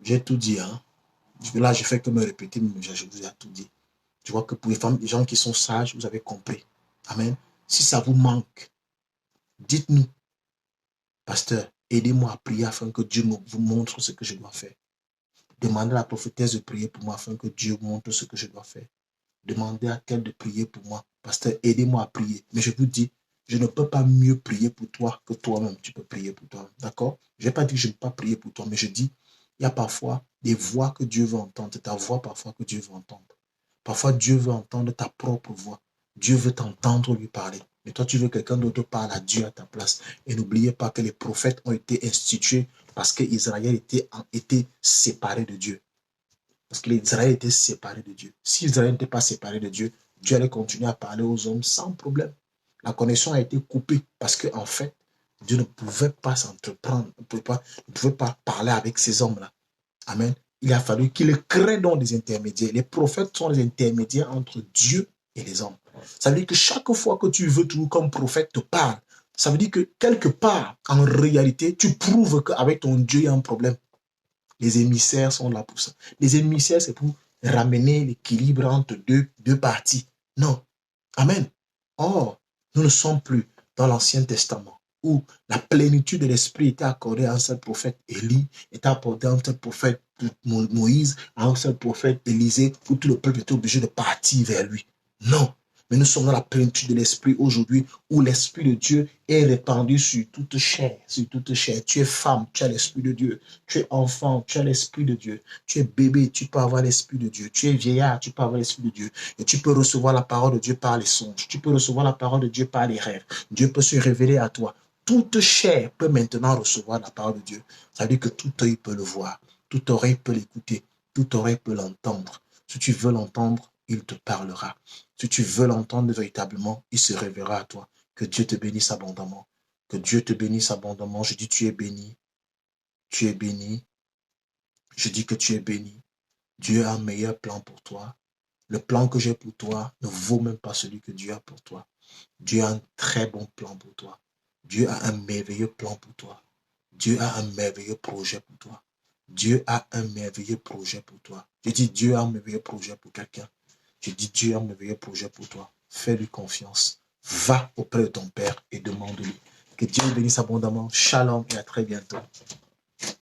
J'ai tout dit, hein. Là, je fais que me répéter, mais je vous ai tout dit. Je vois que pour les femmes, les gens qui sont sages, vous avez compris. Amen. Si ça vous manque, dites-nous, pasteur, aidez-moi à prier afin que Dieu vous montre ce que je dois faire. Demandez à la prophétesse de prier pour moi afin que Dieu montre ce que je dois faire. Demandez à tel de prier pour moi. Pasteur, aidez-moi à prier. Mais je vous dis, je ne peux pas mieux prier pour toi que toi-même. Tu peux prier pour toi. D'accord? Je n'ai pas dit que je ne peux pas prier pour toi, mais je dis, il y a parfois des voix que Dieu veut entendre. C'est ta voix parfois que Dieu veut entendre. Parfois, Dieu veut entendre ta propre voix. Dieu veut t'entendre lui parler. Mais toi, tu veux que quelqu'un d'autre parle à Dieu à ta place. Et n'oubliez pas que les prophètes ont été institués parce qu'Israël était séparé de Dieu. Parce que l'Israël était séparé de Dieu. Si Israël n'était pas séparé de Dieu, Dieu allait continuer à parler aux hommes sans problème. La connexion a été coupée parce qu'en fait, Dieu ne pouvait pas s'entreprendre, ne pouvait pas parler avec ces hommes-là. Amen. Il a fallu qu'il crée donc des intermédiaires. Les prophètes sont les intermédiaires entre Dieu et les hommes. Ça veut dire que chaque fois que tu veux tout comme prophète te parle, ça veut dire que quelque part, en réalité, tu prouves qu'avec ton Dieu, il y a un problème. Les émissaires sont là pour ça. Les émissaires, c'est pour ramener l'équilibre entre deux parties. Non. Amen. Or, nous ne sommes plus dans l'Ancien Testament où la plénitude de l'Esprit était accordée à un seul prophète Élie, était accordée à un seul prophète Moïse, à un seul prophète Élisée, où tout le peuple était obligé de partir vers lui. Non. Mais nous sommes dans la plénitude de l'Esprit aujourd'hui où l'Esprit de Dieu est répandu sur toute chair, sur toute chair. Tu es femme, tu as l'Esprit de Dieu. Tu es enfant, tu as l'Esprit de Dieu. Tu es bébé, tu peux avoir l'Esprit de Dieu. Tu es vieillard, tu peux avoir l'Esprit de Dieu. Et tu peux recevoir la parole de Dieu par les songes. Tu peux recevoir la parole de Dieu par les rêves. Dieu peut se révéler à toi. Toute chair peut maintenant recevoir la parole de Dieu. Ça veut dire que tout œil peut le voir. Toute oreille peut l'écouter. Toute oreille peut l'entendre. Si tu veux l'entendre, il te parlera. Si tu veux l'entendre véritablement, il se révélera à toi. Que Dieu te bénisse abondamment. Que Dieu te bénisse abondamment. Je dis, tu es béni. Tu es béni. Je dis que tu es béni. Dieu a un meilleur plan pour toi. Le plan que j'ai pour toi ne vaut même pas celui que Dieu a pour toi. Dieu a un très bon plan pour toi. Dieu a un merveilleux plan pour toi. Dieu a un merveilleux projet pour toi. Dieu a un merveilleux projet pour toi. Je dis Dieu a un merveilleux projet pour quelqu'un. Je dis Dieu a un merveilleux projet pour toi. Fais-lui confiance. Va auprès de ton Père et demande-lui. Que Dieu bénisse abondamment. Shalom et à très bientôt.